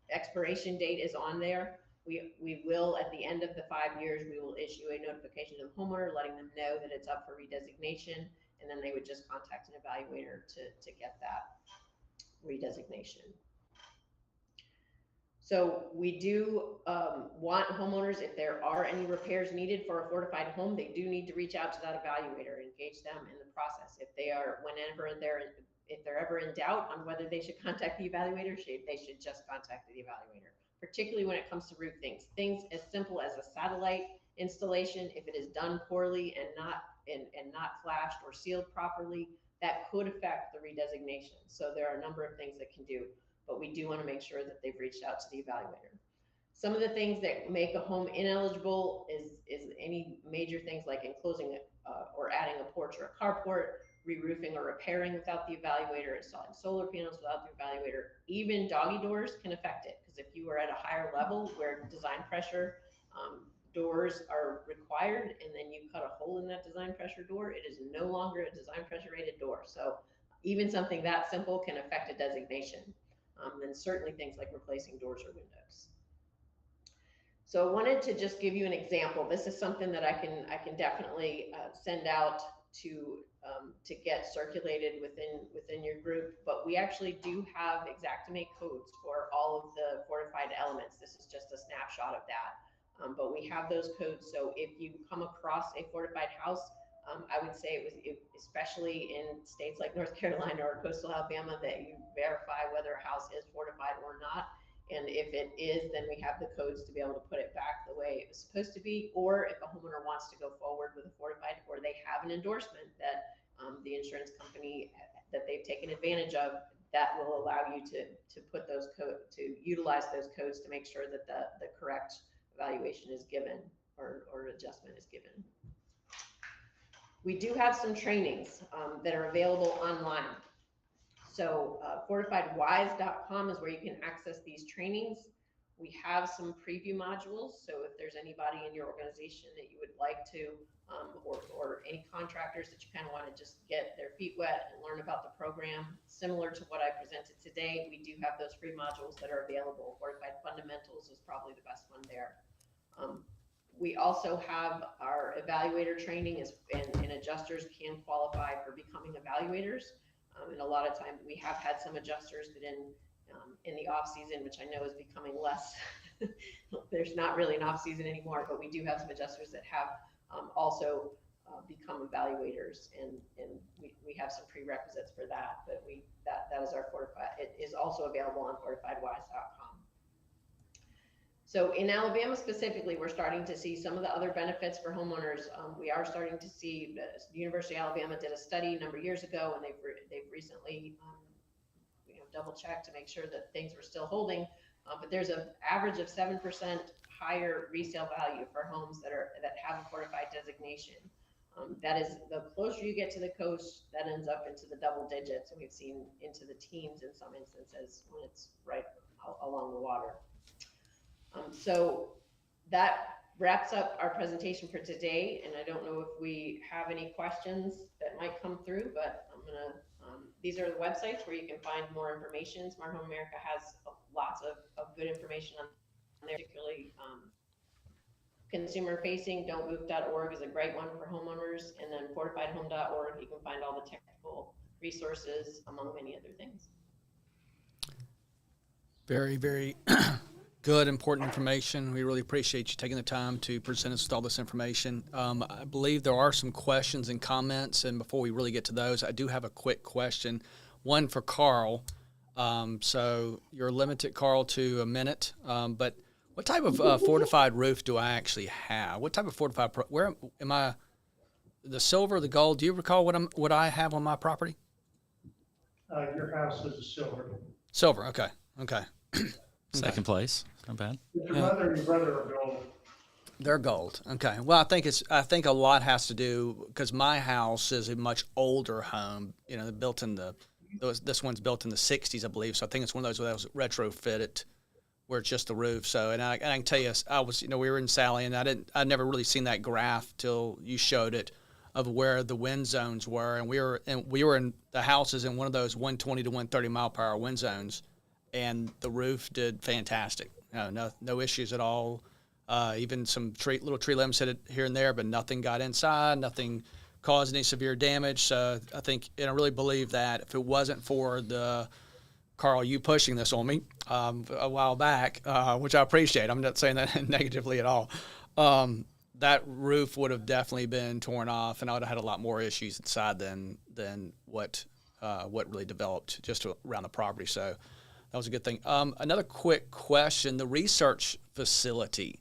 expiration date is on there. We will, at the end of the 5 years, we will issue a notification to the homeowner, letting them know that it's up for redesignation, and then they would just contact an evaluator to get that redesignation. So we do want homeowners, if there are any repairs needed for a fortified home, they do need to reach out to that evaluator, engage them in the process. If they're ever in doubt on whether they should contact the evaluator, they should just contact the evaluator, particularly when it comes to roof things. Things as simple as a satellite installation, if it is done poorly and not flashed or sealed properly, that could affect the redesignation. So there are a number of things that can do, but we do want to make sure that they've reached out to the evaluator. Some of the things that make a home ineligible is any major things like enclosing or adding a porch or a carport, re-roofing or repairing without the evaluator, installing solar panels without the evaluator. Even doggy doors can affect it, because if you are at a higher level where design pressure doors are required, and then you cut a hole in that design pressure door, it is no longer a design pressure rated door. So even something that simple can affect a designation. And certainly things like replacing doors or windows. So I wanted to just give you an example. This is something that I can definitely send out to get circulated within your group, but we actually do have Xactimate codes for all of the fortified elements. This is just a snapshot of that. But we have those codes. So if you come across a fortified house, I would say especially in states like North Carolina or coastal Alabama, that you verify whether a house is fortified or not. And if it is, then we have the codes to be able to put it back the way it was supposed to be. Or if a homeowner wants to go forward with a fortified, or they have an endorsement that the insurance company that they've taken advantage of, that will allow you to put those to utilize those codes to make sure that the correct evaluation is given or adjustment is given. We do have some trainings that are available online. So fortifiedwise.com is where you can access these trainings. We have some preview modules. So if there's anybody in your organization that you would like to, or any contractors that you kind of want to just get their feet wet and learn about the program, similar to what I presented today, we do have those free modules that are available. Fortified Fundamentals is probably the best one there. We also have our evaluator training, and adjusters can qualify for becoming evaluators. And a lot of times we have had some adjusters that in the off season, which I know is becoming less, there's not really an off season anymore, but we do have some adjusters that have also become evaluators, and we have some prerequisites for that, but that is our fortified. It is also available on fortifiedwise.com. So in Alabama specifically, we're starting to see some of the other benefits for homeowners. We are starting to see the University of Alabama did a study a number of years ago, and they've recently double checked to make sure that things were still holding. But there's an average of 7% higher resale value for homes that have a fortified designation. That is, the closer you get to the coast, that ends up into the double digits, and we've seen into the teens in some instances when it's right along the water. So that wraps up our presentation for today, and I don't know if we have any questions that might come through, but I'm gonna, these are the websites where you can find more information. Smart Home America has lots of good information on there, particularly consumer facing. don'tmove.org is a great one for homeowners, and then fortifiedhome.org, you can find all the technical resources, among many other things. Very, very good, important information. We really appreciate you taking the time to present us with all this information. I believe there are some questions and comments, and before we really get to those, I do have a quick question, one for Carl. So you're limited, Carl, to a minute, but what type of fortified roof do I actually have? What type of fortified, where am I, the silver, the gold? Do you recall what I have on my property? Your house is a silver. Silver, okay, okay. Second place, not bad. Your mother and your brother are gold. They're gold. Okay. Well, I think a lot has to do because my house is a much older home. You know, this one's built in the '60s, I believe. So I think it's one of those that was retrofitted, where it's just the roof. So, and I can tell you, we were in Sally, and I'd never really seen that graph till you showed it, of where the wind zones were, and we were in the houses in one of those 120 to 130 mile per hour wind zones, and the roof did fantastic. No issues at all. Even some little tree limbs hit it here and there, but nothing got inside, nothing caused any severe damage. So I think, and I really believe that if it wasn't for Carl, you pushing this on me a while back, which I appreciate. I'm not saying that negatively at all. That roof would have definitely been torn off, and I would have had a lot more issues inside than what really developed just around the property. So that was a good thing. Another quick question: the research facility.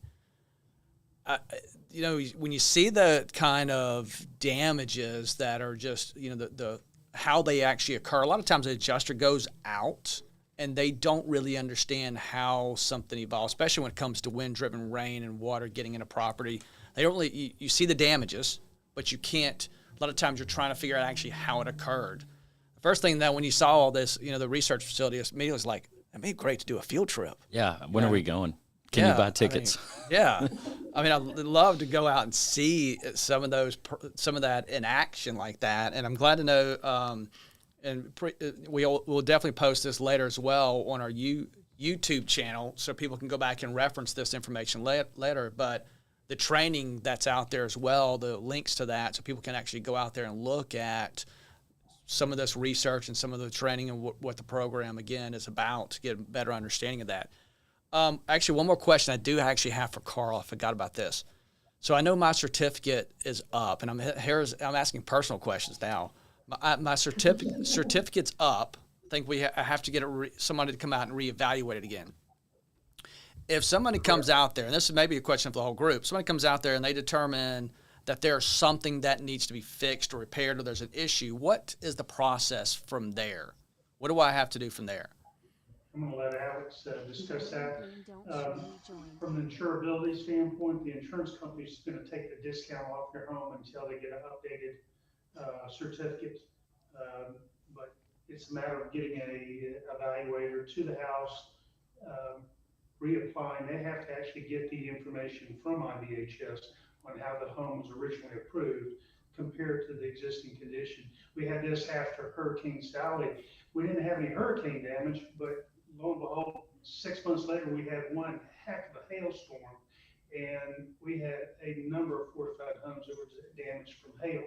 When you see the kind of damages that are just, the how they actually occur, a lot of times the adjuster goes out and they don't really understand how something evolves, especially when it comes to wind-driven rain and water getting in a property. They don't really, you see the damages, but you can't, a lot of times you're trying to figure out actually how it occurred. The first thing that when you saw all this, the research facility, immediately was like, it'd be great to do a field trip. Yeah, when are we going? Can you buy tickets? I'd love to go out and see some of that in action like that. And I'm glad to know, we'll definitely post this later as well on our YouTube channel, so people can go back and reference this information later. But the training that's out there as well, the links to that, so people can actually go out there and look at some of this research and some of the training and what the program, again, is about, to get a better understanding of that. Actually, one more question I do actually have for Carl. I forgot about this. So I know my certificate is up, and I'm asking personal questions now. My certificate's up. I think I have to get somebody to come out and reevaluate it again. If somebody comes out there, and this is maybe a question for the whole group, somebody comes out there and they determine that there's something that needs to be fixed or repaired, or there's an issue, what is the process from there? What do I have to do from there? I'm going to let Alex discuss that. From an insurability standpoint, the insurance company is going to take the discount off your home until they get an updated certificate. But it's a matter of getting an evaluator to the house, reapplying. They have to actually get the information from IBHS on how the home was originally approved compared to the existing condition. We had this after Hurricane Sally. We didn't have any hurricane damage, but lo and behold, 6 months later, we had one heck of a hailstorm, and we had a number of fortified homes that were damaged from hail,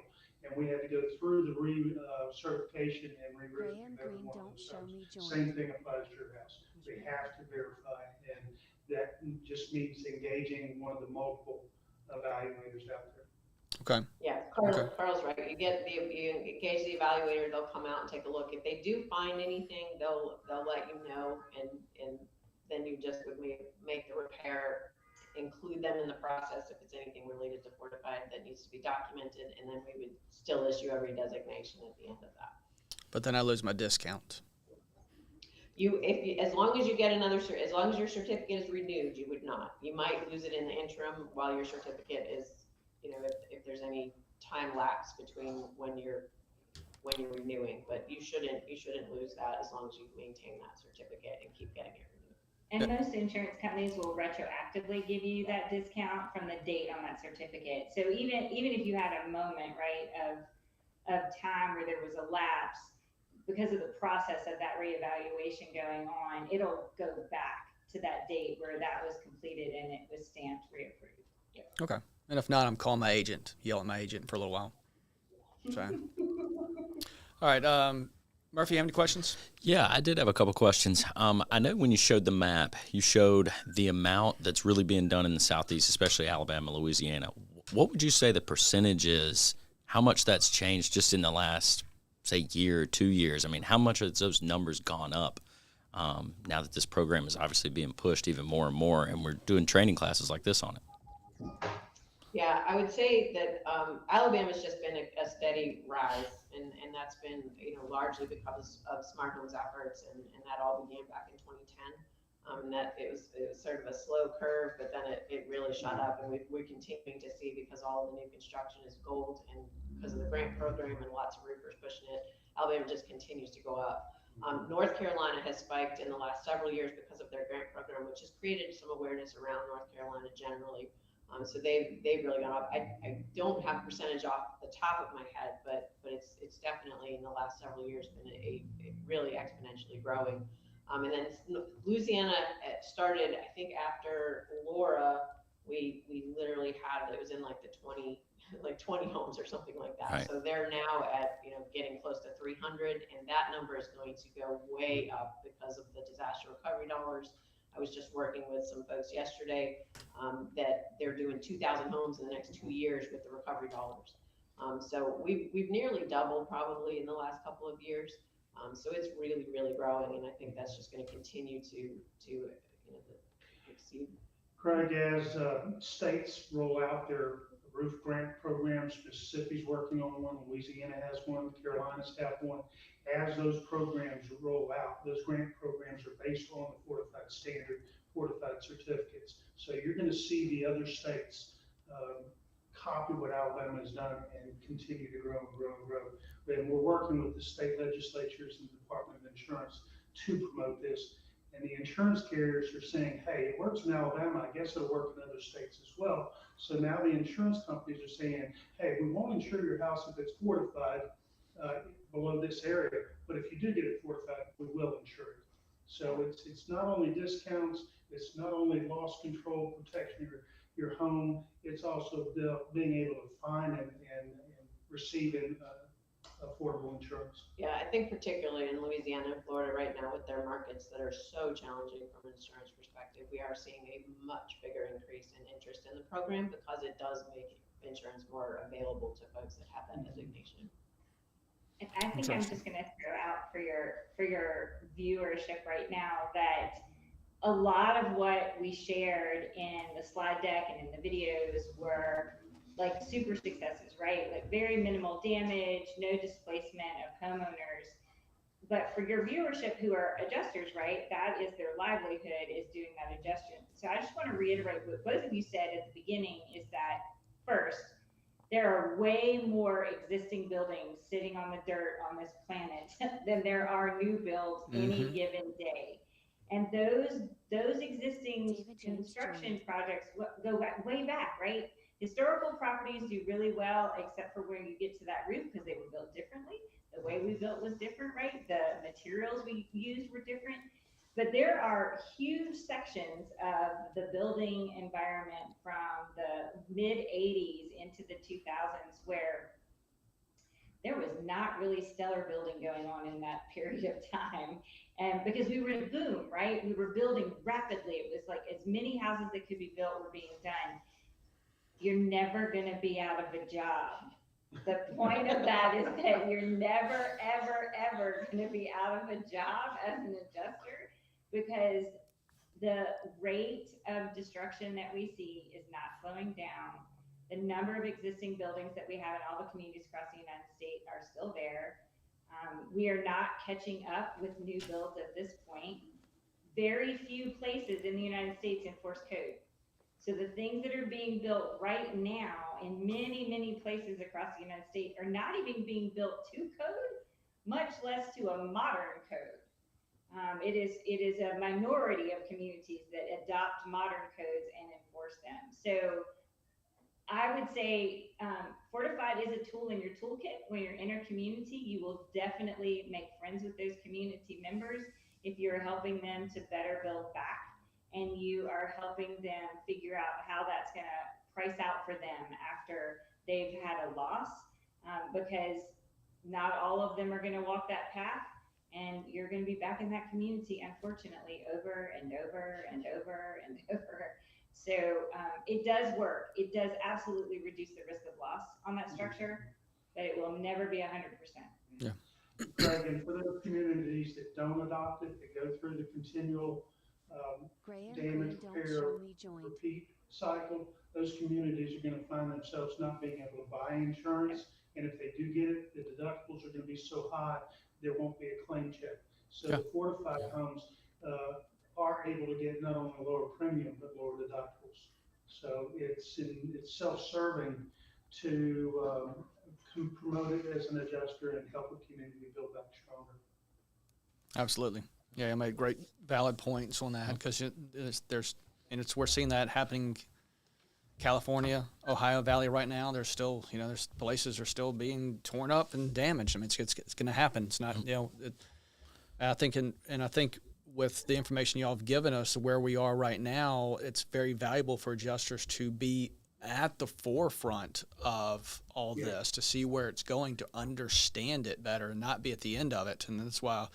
and we had to go through the certification and re-roof every one of those homes. Same thing applies to your house. We have to verify, and that just means engaging one of the multiple evaluators out there. Okay. Yeah, Carl's right. You engage the evaluator, they'll come out and take a look. If they do find anything, they'll let you know, and then you just would make the repair, include them in the process if it's anything related to fortified that needs to be documented, and then we would still issue a redesignation at the end of that. But then I lose my discount. As long as you get as long as your certificate is renewed, you would not. You might lose it in the interim while your certificate is, if there's any time lapse between when you're renewing, but you shouldn't lose that as long as you maintain that certificate and keep getting it renewed. And most insurance companies will retroactively give you that discount from the date on that certificate. So even if you had a moment, right, of time where there was a lapse, because of the process of that reevaluation going on, it'll go back to that date where that was completed and it was stamped reapproved. Yeah. Okay. And if not, I'm calling my agent, yell at my agent for a little while. So, all right. Murphy, you have any questions? Yeah, I did have a couple questions. I know when you showed the map, you showed the amount that's really being done in the Southeast, especially Alabama, Louisiana. What would you say the percentage is? How much that's changed just in the last, say, year or 2 years? I mean, how much have those numbers gone up now that this program is obviously being pushed even more and more, and we're doing training classes like this on it? Yeah, I would say that Alabama's just been a steady rise, and that's been, largely because of Smart Homes efforts, and that all began back in 2010. That it was sort of a slow curve, but then it really shot up, and we're continuing to see, because all of the new construction is gold, and because of the grant program and lots of roofers pushing it, Alabama just continues to go up. North Carolina has spiked in the last several years because of their grant program, which has created some awareness around North Carolina generally. So they've really gone up. I don't have a percentage off the top of my head, but it's definitely in the last several years been a really exponentially growing. And then Louisiana started, I think, after Laura, we literally had, it was in like the 20 homes or something like that. Right. So they're now at, getting close to 300, and that number is going to go way up because of the disaster recovery dollars. I was just working with some folks yesterday that they're doing 2,000 homes in the next 2 years with the recovery dollars. So we've nearly doubled probably in the last couple of years. So it's really, really growing, and I think that's just going to continue to exceed. Craig, as states roll out their roof grant programs, Mississippi's working on one, Louisiana has one, Carolinas have one. As those programs roll out, those grant programs are based on the fortified standard, fortified certificates. So you're going to see the other states copy what Alabama has done and continue to grow and grow and grow. And we're working with the state legislatures and the Department of Insurance to promote this. And the insurance carriers are saying, hey, it works in Alabama, I guess it'll work in other states as well. So now the insurance companies are saying, hey, we won't insure your house if it's fortified below this area, but if you do get it fortified, we will insure it. So it's not only discounts, it's not only loss control, protecting your home, it's also being able to find and receive affordable insurance. Yeah, I think particularly in Louisiana and Florida right now, with their markets that are so challenging from an insurance perspective, we are seeing a much bigger increase in interest in the program because it does make insurance more available to folks that have that designation. And I think I'm just going to throw out for your viewership right now that a lot of what we shared in the slide deck and in the videos were like super successes, right? Like very minimal damage, no displacement of homeowners. But for your viewership who are adjusters, right, that is their livelihood, is doing that adjustment. So I just want to reiterate what both of you said at the beginning, is that first, there are way more existing buildings sitting on the dirt on this planet than there are new builds any given day. And those existing construction projects go back, way back, right? Historical properties do really well, except for where you get to that roof, because they were built differently. The way we built was different, right? The materials we used were different. But there are huge sections of the building environment from the mid-'80s into the 2000s where there was not really stellar building going on in that period of time. And because we were in a boom, right? We were building rapidly. It was like as many houses that could be built were being done. You're never going to be out of a job. The point of that is that you're never, ever, ever going to be out of a job as an adjuster, because the rate of destruction that we see is not slowing down. The number of existing buildings that we have in all the communities across the United States are still there. We are not catching up with new builds at this point. Very few places in the United States enforce code. So the things that are being built right now in many, many places across the United States are not even being built to code, much less to a modern code. It is a minority of communities that adopt modern codes and enforce them. So I would say Fortified is a tool in your toolkit. When you're in a community, you will definitely make friends with those community members if you're helping them to better build back and you are helping them figure out how that's going to price out for them after they've had a loss, because not all of them are going to walk that path. And you're going to be back in that community, unfortunately, over and over and over and over. So it does work. It does absolutely reduce the risk of loss on that structure, but it will never be 100%. Yeah. Greg, and for those communities that don't adopt it, that go through the continual damage, repair, repeat cycle, those communities are going to find themselves not being able to buy insurance. And if they do get it, the deductibles are going to be so high, there won't be a claim check. So the fortified homes are able to get not only lower premium, but lower deductibles. So it's self-serving to promote it as an adjuster and help the community build back stronger. Absolutely. Yeah, you made great, valid points on that because we're seeing that happening. California, Ohio Valley right now, there's still, there's places are still being torn up and damaged. I mean, it's going to happen. It's not, I think, I think with the information y'all have given us where we are right now, it's very valuable for adjusters to be at the forefront of all this, to see where it's going, to understand it better and not be at the end of it. And that's why,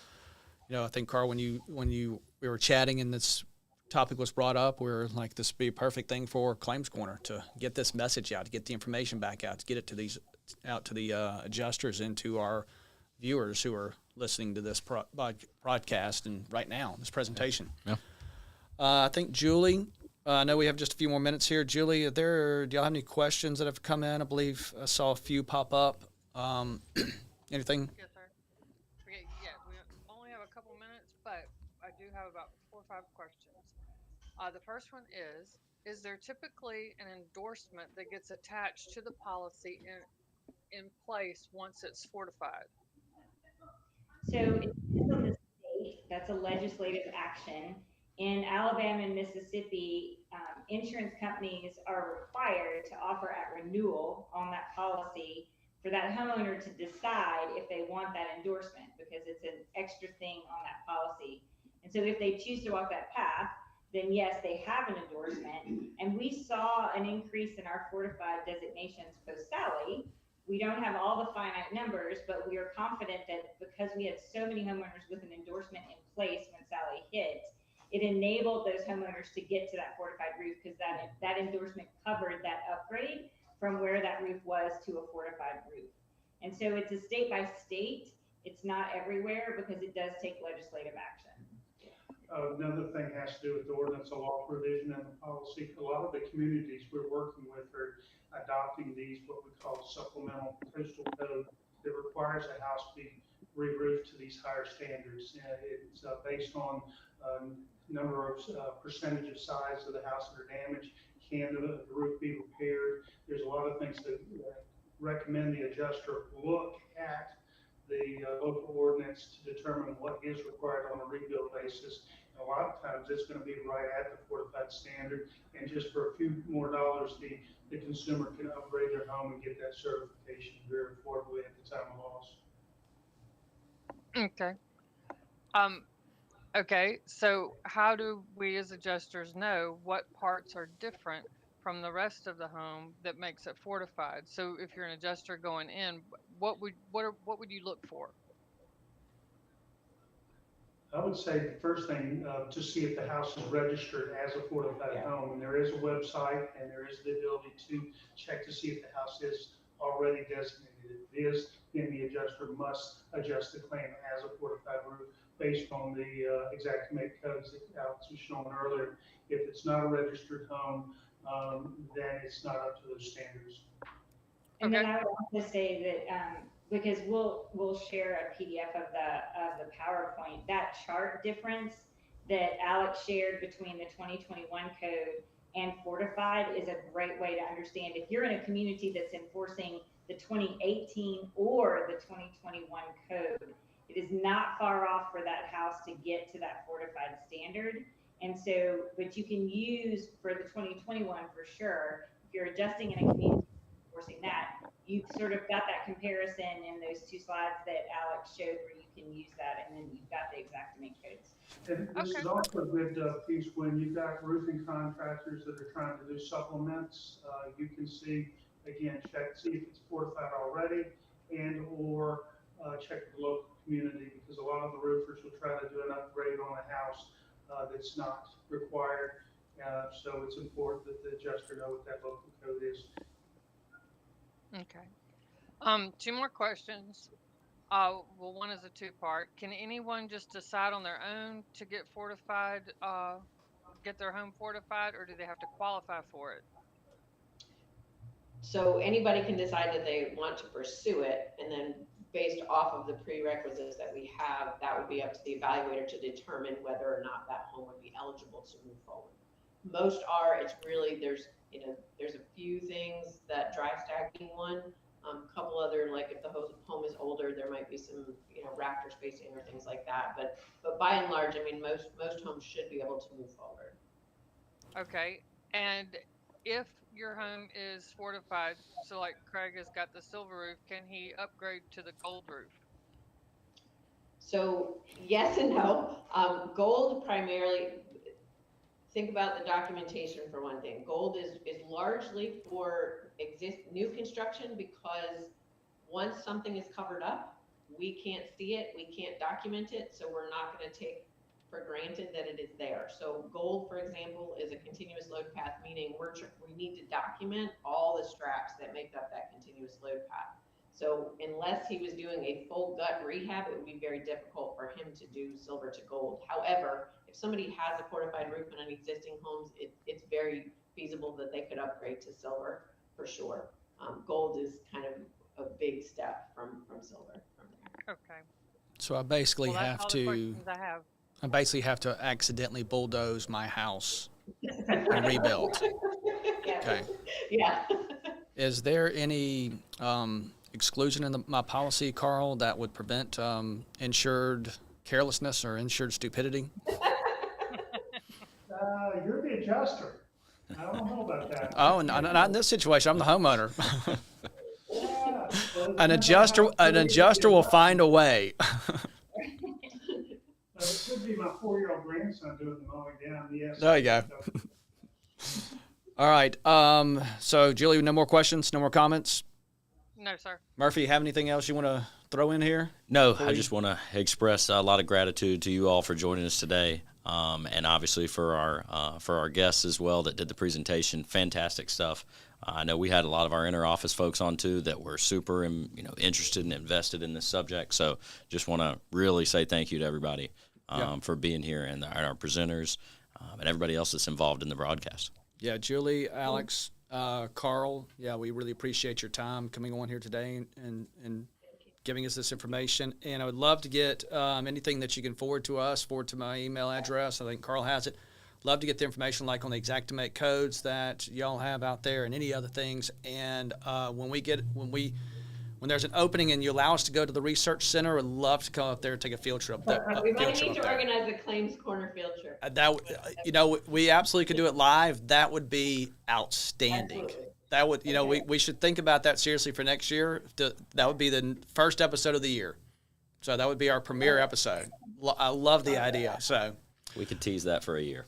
I think, Carl, when we were chatting and this topic was brought up, we were like, this would be a perfect thing for Claims Corner to get this message out, to get the information back out, to get it to out to the adjusters and to our viewers who are listening to this broadcast and right now, this presentation. Yeah. I think Julie, I know we have just a few more minutes here. Julie, do y'all have any questions that have come in? I believe I saw a few pop up. Anything? Yes, sir. Okay, yeah, we only have a couple minutes, but I do have about 4 or 5 questions. The first one is there typically an endorsement that gets attached to the policy in place once it's fortified? So it depends on the state. That's a legislative action. In Alabama and Mississippi, insurance companies are required to offer at renewal on that policy for that homeowner to decide if they want that endorsement, because it's an extra thing on that policy. And so if they choose to walk that path, then yes, they have an endorsement. And we saw an increase in our fortified designations post Sally. We don't have all the finite numbers, but we are confident that because we had so many homeowners with an endorsement in place when Sally hit, it enabled those homeowners to get to that fortified roof, because that endorsement covered that upgrade from where that roof was to a fortified roof. And so it's a state by state. It's not everywhere because it does take legislative action. Another thing has to do with the ordinance, a law provision and the policy. A lot of the communities we're working with are adopting these, what we call supplemental coastal code, that requires a house be re-roofed to these higher standards. And it's based on number of percentage of size of the house that are damaged. Can the roof be repaired? There's a lot of things that recommend the adjuster look at the local ordinance to determine what is required on a rebuild basis. And a lot of times it's going to be right at the fortified standard, and just for a few more dollars, the consumer can upgrade their home and get that certification very affordably at the time of loss. Okay. Okay, so how do we as adjusters know what parts are different from the rest of the home that makes it fortified? So if you're an adjuster going in, what would you look for? I would say the first thing to see if the house is registered as a fortified home, and there is a website and there is the ability to check to see if the house is already designated. If it is, then the adjuster must adjust the claim as a fortified roof based on the exact make codes that Alex was showing earlier. If it's not a registered home, then it's not up to those standards. And then I would also say that because we'll share a PDF of the PowerPoint, that chart difference that Alex shared between the 2021 code and fortified is a great way to understand if you're in a community that's enforcing the 2018 or the 2021 code. It is not far off for that house to get to that fortified standard. And so, but you can use for the 2021 for sure, if you're adjusting in a community, enforcing that, you've sort of got that comparison in those two slides that Alex showed where you can use that, and then you've got the exactament codes. And this is also a good piece when you've got roofing contractors that are trying to do supplements. You can see, again, see if it's fortified already, and or check the local community, because a lot of the roofers will try to do an upgrade on a house that's not required. So it's important that the adjuster know what that local code is. Okay. Two more questions. Well, one is a two-part. Can anyone just decide on their own to get fortified, get their home fortified, or do they have to qualify for it? So anybody can decide that they want to pursue it, and then based off of the prerequisites that we have, that would be up to the evaluator to determine whether or not that home would be eligible to move forward. Most are, it's really, there's a few things that drive stack being one, a couple other, like if the home is older, there might be some, rafter spacing or things like that. But by and large, I mean, most homes should be able to move forward. Okay. And if your home is fortified, so like Craig has got the silver roof, can he upgrade to the gold roof? So yes and no. Gold primarily, think about the documentation for one thing. Gold is largely for new construction, because once something is covered up, we can't see it, we can't document it, so we're not going to take for granted that it is there. So gold, for example, is a continuous load path, meaning we need to document all the straps that make up that continuous load path. So unless he was doing a full gut rehab, it would be very difficult for him to do silver to gold. However, if somebody has a fortified roof in an existing home, it's very feasible that they could upgrade to silver for sure. Gold is kind of a big step from silver. Okay. So I basically Well, that's have all the to. questions I have. I basically have to accidentally bulldoze my house and rebuild. Okay. Yeah. Is there any exclusion in my policy, Carl, that would prevent insured carelessness or insured stupidity? You're the adjuster. I don't know about that. Oh, not in this situation. I'm the homeowner. Yeah, well, An adjuster will find a way. It could be my 4-year-old grandson doing the mowing down. Yes. There you go. All right. So, Julie, no more questions? No more comments? No, sir. Murphy, you have anything else you want to throw in here? No, I just want to express a lot of gratitude to you all for joining us today, and obviously for our guests as well that did the presentation. Fantastic stuff. I know we had a lot of our inter-office folks on too that were super interested and invested in this subject. So just want to really say thank you to everybody for being here, and our presenters and everybody else that's involved in the broadcast. Yeah, Julie, Alex, Carl, we really appreciate your time coming on here today and giving us this information. And I would love to get anything that you can forward to my email address. I think Carl has it. Love to get the information like on the Xactimate codes that y'all have out there and any other things. And when there's an opening and you allow us to go to the research center, I'd love to come up there and take a field trip. We might need to organize a claims corner field trip. We absolutely could do it live. That would be outstanding. Absolutely. That would, we should think about that seriously for next year. That would be the first episode of the year. So that would be our premiere episode. I love the idea. So we could tease that for a year.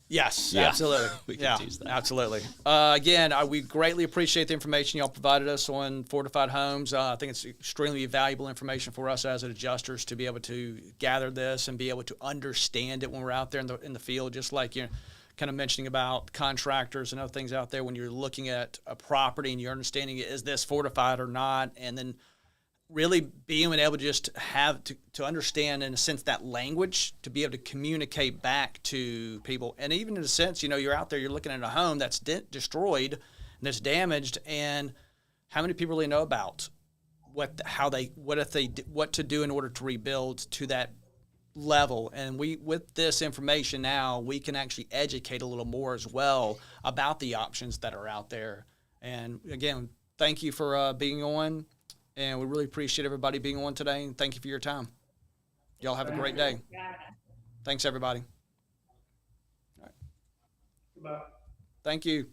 Yes, Yeah. absolutely. We can tease that. Absolutely. Again, we greatly appreciate the information y'all provided us on fortified homes. I think it's extremely valuable information for us as adjusters to be able to gather this and be able to understand it when we're out there in the field, just like you're kind of mentioning about contractors and other things out there when you're looking at a property and you're understanding, is this fortified or not? And then really being able to just have to understand, in a sense, that language to be able to communicate back to people. And even in a sense, you're out there, you're looking at a home that's destroyed and that's damaged, and how many people really know about what to do in order to rebuild to that level. And with this information now, we can actually educate a little more as well about the options that are out there. And again, thank you for being on. And we really appreciate everybody being on today. And thank you for your time. Y'all have a great day. Thanks, everybody. Goodbye. Thank you.